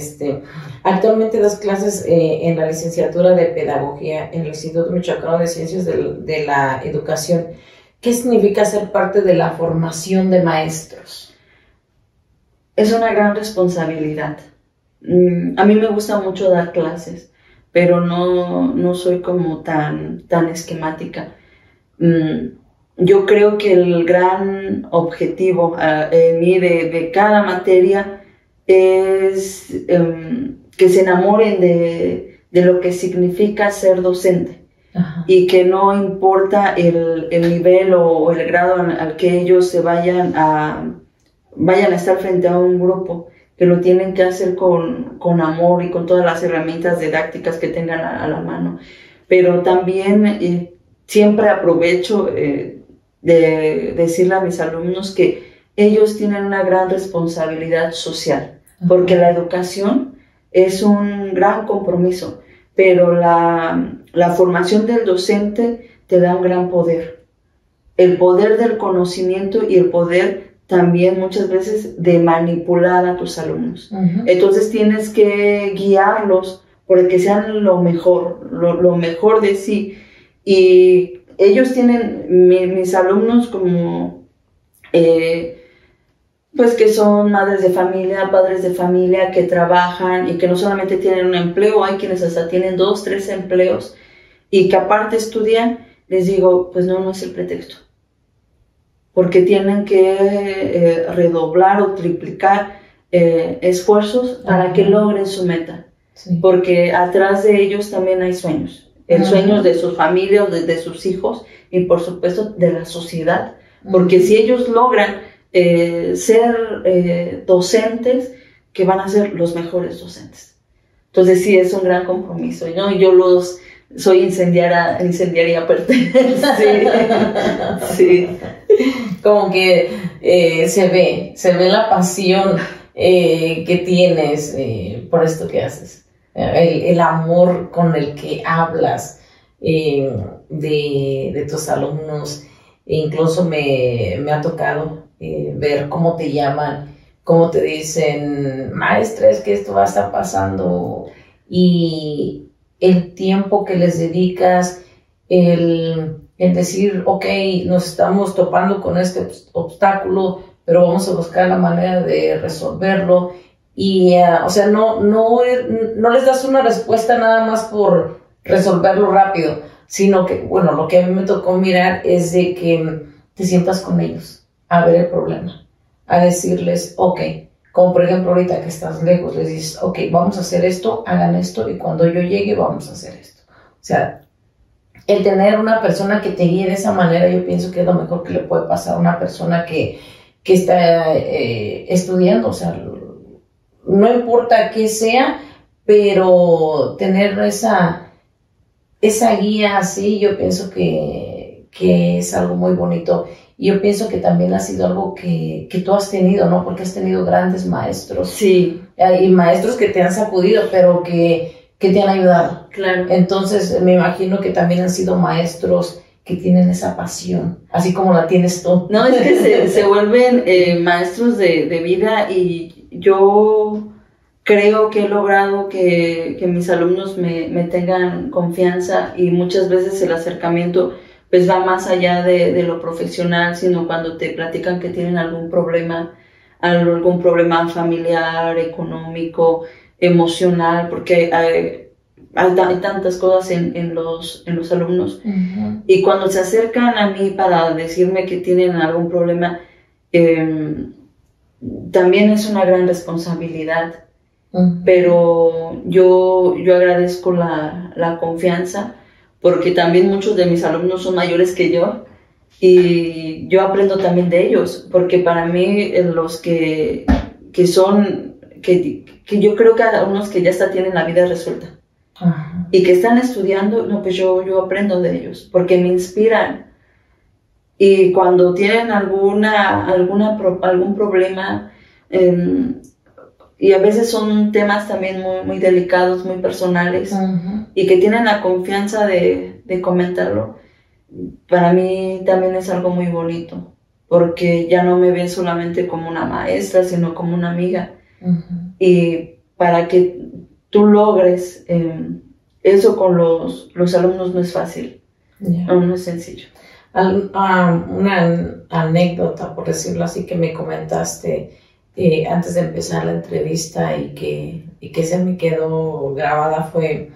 Actualmente das clases en la licenciatura de Pedagogía en el Instituto Michoacano de Ciencias de la Educación. ¿Qué significa ser parte de la formación de maestros? Es una gran responsabilidad. A mí me gusta mucho dar clases, pero no soy como tan esquemática. Yo creo que el gran objetivo en mí de cada materia es que se enamoren de lo que significa ser docente. Ajá. Y que no importa el nivel o el grado al que ellos se vayan a estar frente a un grupo, que lo tienen que hacer con amor y con todas las herramientas didácticas que tengan a la mano. Pero también siempre aprovecho de decirle a mis alumnos que ellos tienen una gran responsabilidad social, porque la educación es un gran compromiso, pero la formación del docente te da un gran poder. El poder del conocimiento y el poder también muchas veces de manipular a tus alumnos. Entonces tienes que guiarlos para que sean lo mejor de sí. Y ellos tienen, mis alumnos como, pues que son madres de familia, padres de familia que trabajan y que no solamente tienen un empleo, hay quienes hasta tienen 2, 3 empleos y que aparte estudian. Les digo, pues no es el pretexto, porque tienen que redoblar o triplicar esfuerzos para que logren su meta, porque atrás de ellos también hay sueños, sueños de sus familias, de sus hijos y por supuesto de la sociedad, porque si ellos logran ser docentes que van a ser los mejores docentes. Entonces sí, es un gran compromiso, ¿no? Yo soy incendiaria pertenece. Sí. Como que se ve la pasión que tienes por esto que haces, el amor con el que hablas de tus alumnos. Incluso me ha tocado ver cómo te llaman, cómo te dicen, maestra, es que esto va a estar pasando, y el tiempo que les dedicas, el decir, ok, nos estamos topando con este obstáculo, pero vamos a buscar la manera de resolverlo. Y, o sea, no les das una respuesta nada más por resolverlo rápido, sino que, bueno, lo que a mí me tocó mirar es de que te sientas con ellos a ver el problema, a decirles, ok, como por ejemplo ahorita que estás lejos, les dices, ok, vamos a hacer esto, hagan esto, y cuando yo llegue vamos a hacer esto. O sea, el tener una persona que te guíe de esa manera, yo pienso que es lo mejor que le puede pasar a una persona que está estudiando. O sea, no importa qué sea, pero tener esa guía así, yo pienso que es algo muy bonito. Y yo pienso que también ha sido algo que tú has tenido, ¿no? Porque has tenido grandes maestros. Sí. Y maestros que te han sacudido, pero que te han ayudado. Claro. Entonces, me imagino que también han sido maestros que tienen esa pasión, así como la tienes tú. No, es que se vuelven maestros de vida, y yo creo que he logrado que mis alumnos me tengan confianza, y muchas veces el acercamiento pues va más allá de lo profesional, sino cuando te platican que tienen algún problema familiar, económico, emocional, porque hay tantas cosas en los alumnos. Uh-huh. Y cuando se acercan a mí para decirme que tienen algún problema, también es una gran responsabilidad. Uh-huh. Pero yo agradezco la confianza, porque también muchos de mis alumnos son mayores que yo, y yo aprendo también de ellos, porque para mí los que yo creo que algunos que ya hasta tienen la vida resuelta. Uh-huh. Y que están estudiando, no, pues yo aprendo de ellos, porque me inspiran. Y cuando tienen algún problema, y a veces son temas también muy, muy delicados, muy personales, uh-huh, y que tienen la confianza de comentarlo, para mí también es algo muy bonito, porque ya no me ven solamente como una maestra, sino como una amiga. Uh-huh. Y para que tú logres eso con los alumnos no es fácil, yeah, no es sencillo. Una anécdota, por decirlo así, que me comentaste antes de empezar la entrevista y que se me quedó grabada, fue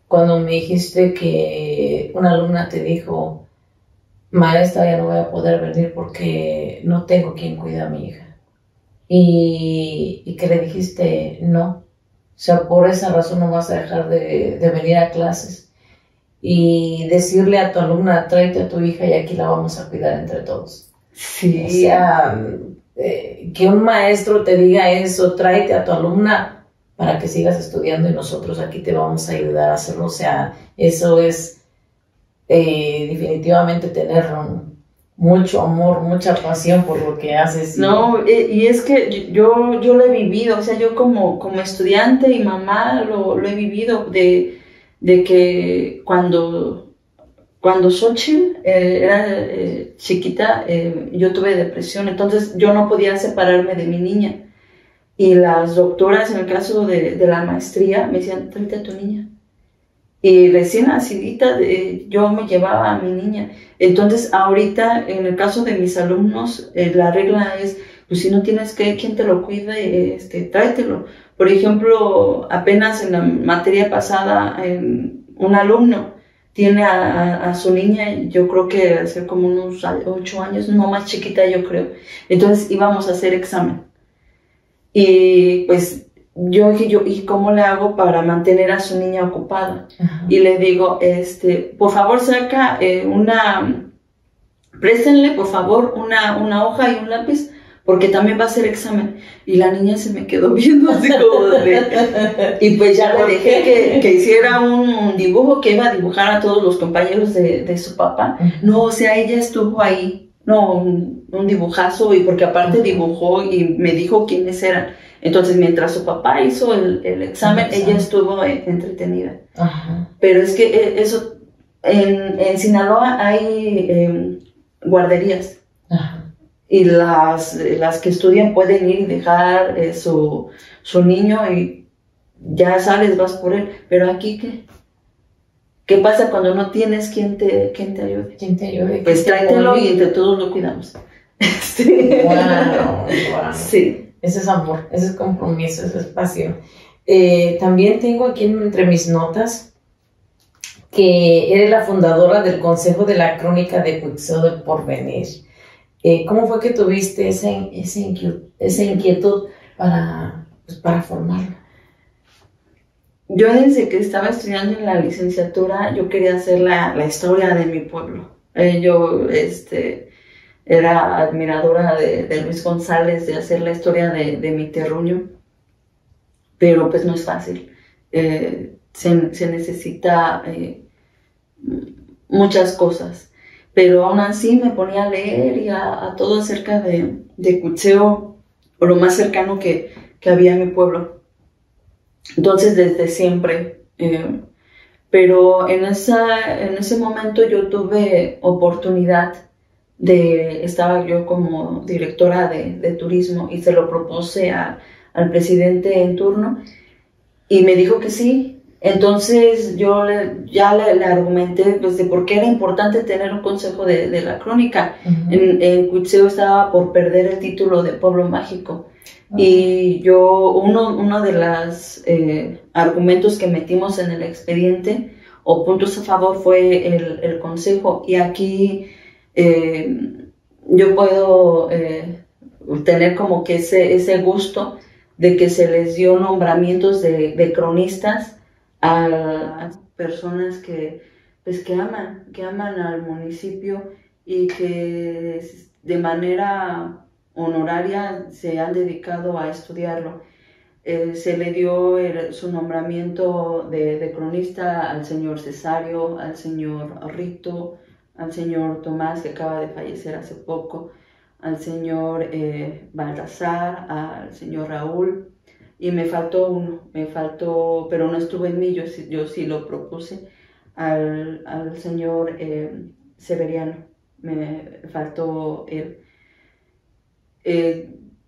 cuando me dijiste que una alumna te dijo, maestra, ya no voy a poder venir porque no tengo quien cuide a mi hija. Y que le dijiste no, o sea, por esa razón no vas a dejar de venir a clases. Y decirle a tu alumna, tráete a tu hija y aquí la vamos a cuidar entre todos. Sí. O sea, que un maestro te diga eso, tráete a tu alumna para que sigas estudiando y nosotros aquí te vamos a ayudar a hacerlo. O sea, eso es definitivamente tener mucho amor, mucha pasión por lo que haces. No, y es que yo lo he vivido, o sea, yo como estudiante y mamá lo he vivido, de que cuando Xochitl era chiquita, yo tuve depresión, entonces yo no podía separarme de mi niña. Y las doctoras, en el caso de la maestría, me decían, tráete a tu niña. Y recién nacidita, yo me llevaba a mi niña. Entonces, ahorita, en el caso de mis alumnos, la regla es, pues si no tienes quien te lo cuide, tráetelo. Por ejemplo, apenas en la materia pasada, un alumno tiene a su niña, yo creo que hace como unos 8 años, no, más chiquita yo creo. Entonces íbamos a hacer examen. Y pues yo dije, ¿y cómo le hago para mantener a su niña ocupada? Uh-huh. Y le digo, por favor saca una préstenle por favor una hoja y un lápiz, porque también va a hacer examen. Y la niña se me quedó viendo así como de... Y pues ya le dejé que hiciera un dibujo, que iba a dibujar a todos los compañeros de su papá. No, o sea, ella estuvo ahí, no, un dibujazo, y porque aparte dibujó y me dijo quiénes eran. Entonces, mientras su papá hizo el examen, ella estuvo entretenida. Ajá. Pero es que eso, en Sinaloa hay guarderías. Ajá. Y las que estudian pueden ir y dejar su niño y ya sales, vas por él. Pero aquí, ¿qué pasa cuando no tienes quien te ayude? ¿Quién te ayude? Pues tráetelo y entre todos lo cuidamos. Sí. Wow. Sí. Ese es amor, ese es compromiso, ese es pasión. También tengo aquí entre mis notas que eres la fundadora del Consejo de la Crónica de Cuitzeo del Porvenir. ¿Cómo fue que tuviste esa inquietud para formarlo? Yo desde que estaba estudiando en la licenciatura, yo quería hacer la historia de mi pueblo. Yo era admiradora de Luis González, de hacer la historia de mi terruño, pero pues no es fácil. Se necesita muchas cosas. Pero aún así me ponía a leer y a todo acerca de Cuitzeo, o lo más cercano que había en mi pueblo. Entonces, desde siempre. Pero en ese momento yo tuve oportunidad estaba yo como directora de turismo y se lo propuse al presidente en turno y me dijo que sí. Entonces yo ya le argumenté pues, de por qué era importante tener un consejo de la crónica. En Cuitzeo estaba por perder el título de pueblo mágico. Y uno de los argumentos que metimos en el expediente o puntos a favor fue el consejo. Y aquí yo puedo tener como que ese gusto de que se les dio nombramientos de cronistas a personas que aman al municipio y que de manera honoraria se han dedicado a estudiarlo. Se le dio su nombramiento de cronista al señor Cesario, al señor Rito, al señor Tomás, que acaba de fallecer hace poco, al señor Baltasar, al señor Raúl. Y me faltó uno, pero no estuvo en mí, yo sí lo propuse, al señor Severiano, me faltó él.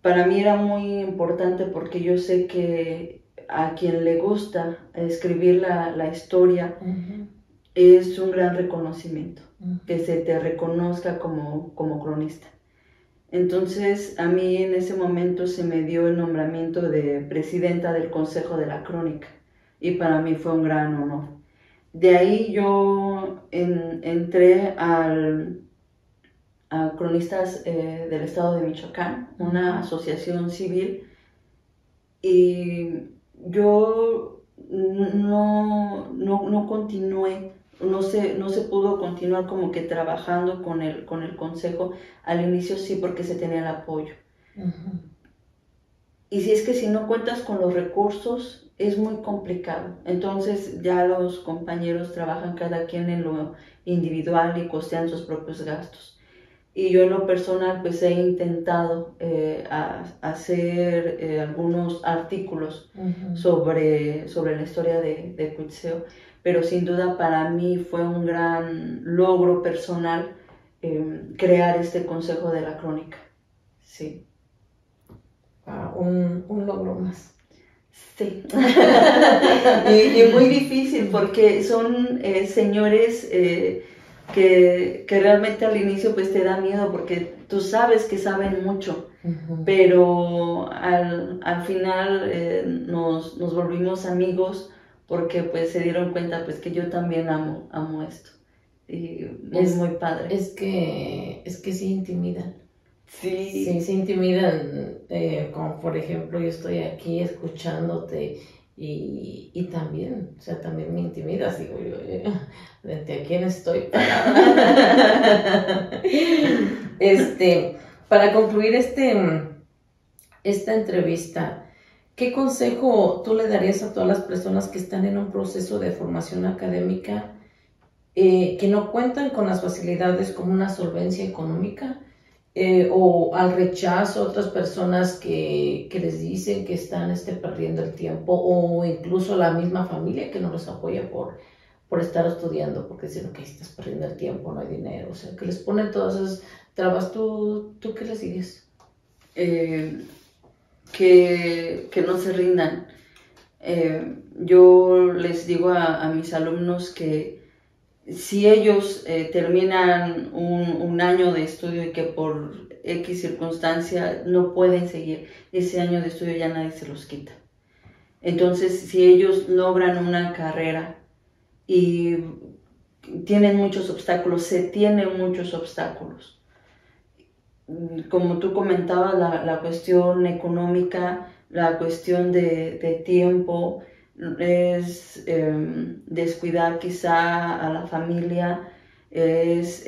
Para mí era muy importante porque yo sé que a quien le gusta escribir la historia es un gran reconocimiento, que se te reconozca como cronista. Entonces, a mí en ese momento se me dio el nombramiento de presidenta del Consejo de la Crónica y para mí fue un gran honor. De ahí yo entré a Cronistas del Estado de Michoacán, una asociación civil, y yo no continué. No se pudo continuar como que trabajando con el consejo. Al inicio sí, porque se tenía el apoyo. Y si no cuentas con los recursos, es muy complicado. Entonces ya los compañeros trabajan cada quien en lo individual y costean sus propios gastos. Y yo en lo personal pues he intentado hacer algunos artículos sobre la historia de Cuitzeo. Pero sin duda para mí fue un gran logro personal crear este Consejo de la Crónica. Sí. Un logro más. Sí. y muy difícil porque son señores que realmente al inicio pues te da miedo porque tú sabes que saben mucho, pero al final nos volvimos amigos porque pues se dieron cuenta pues que yo también amo esto y es muy padre. Es que sí intimidan. Sí. Sí intimidan, como por ejemplo yo estoy aquí escuchándote y también, o sea, también me intimidas, digo yo, ¿de quién estoy parada? Para concluir esta entrevista, ¿qué consejo tú le darías a todas las personas que están en un proceso de formación académica, que no cuentan con las facilidades como una solvencia económica, o al rechazo a otras personas que les dicen que están perdiendo el tiempo, o incluso la misma familia que no los apoya por estar estudiando, porque dicen que estás perdiendo el tiempo, no hay dinero, o sea, que les ponen todas esas trabas? ¿Tú qué les dirías? Que no se rindan. Yo les digo a mis alumnos que si ellos terminan un año de estudio y que por X circunstancia no pueden seguir, ese año de estudio ya nadie se los quita. Entonces, si ellos logran una carrera y tienen muchos obstáculos, se tienen muchos obstáculos. Como tú comentabas, la cuestión económica, la cuestión de tiempo, es descuidar quizá a la familia, es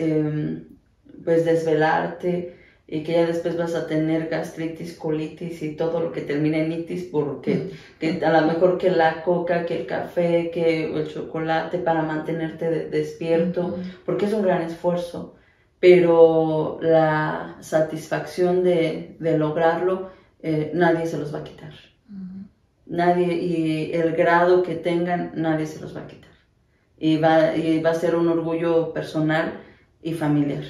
pues desvelarte, y que ya después vas a tener gastritis, colitis y todo lo que termina en itis, porque que a lo mejor que la coca, que el café, que el chocolate para mantenerte despierto, porque es un gran esfuerzo, pero la satisfacción de lograrlo, nadie se los va a quitar. Nadie, y el grado que tengan, nadie se los va a quitar. Y va a ser un orgullo personal y familiar.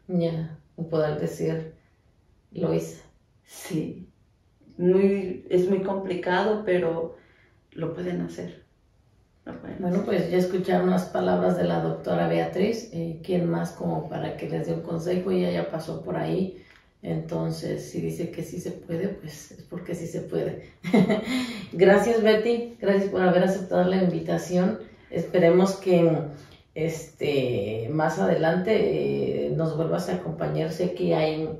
Ya, poder decir, lo hice. Sí, es muy complicado, pero lo pueden hacer. Bueno, pues ya escucharon las palabras de la doctora Beatriz. ¿Quién más como para que les dé un consejo? Ella ya pasó por ahí. Entonces, si dice que sí se puede, pues es porque sí se puede. Gracias, Betty. Gracias por haber aceptado la invitación. Esperemos que más adelante nos vuelvas a acompañar. Sé que hay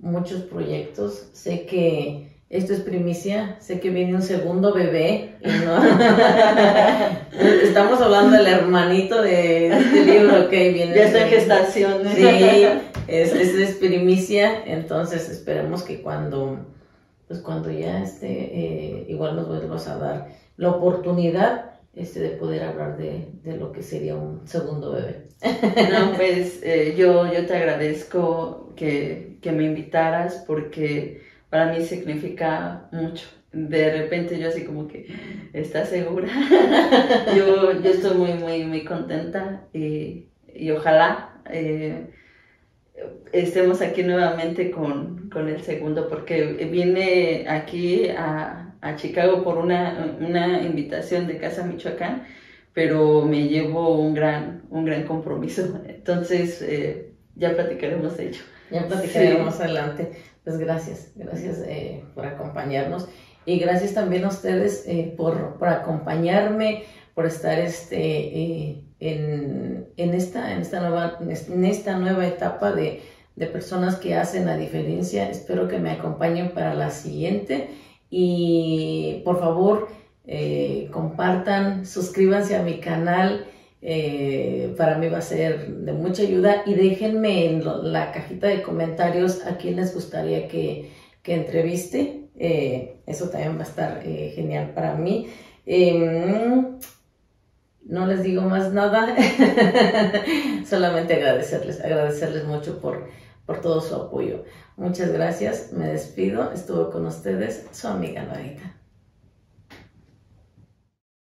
muchos proyectos. Sé que esto es primicia. Sé que viene un segundo bebé. Y no... Estamos hablando del hermanito de este libro que viene. Ya está en gestación. Sí. Es primicia, entonces esperemos que cuando ya igual nos vuelvas a dar la oportunidad de poder hablar de lo que sería un segundo bebé. No, pues yo te agradezco que me invitaras, porque para mí significa mucho. De repente yo así como que, ¿estás segura? yo estoy muy, muy, muy contenta, y ojalá estemos aquí nuevamente con el segundo, porque vine aquí a Chicago por una invitación de Casa Michoacán, pero me llevo un gran compromiso. Entonces ya platicaremos de ello. Ya platicaremos más adelante. Pues gracias por acompañarnos, y gracias también a ustedes por acompañarme, por estar en esta nueva etapa de personas que hacen la diferencia. Espero que me acompañen para la siguiente, y por favor compartan, suscríbanse a mi canal. Para mí va a ser de mucha ayuda, y déjenme en la cajita de comentarios a quién les gustaría que entreviste. Eso también va a estar genial para mí. No les digo más nada, solamente agradecerles mucho por todo su apoyo. Muchas gracias, me despido. Estuvo con ustedes su amiga Norita.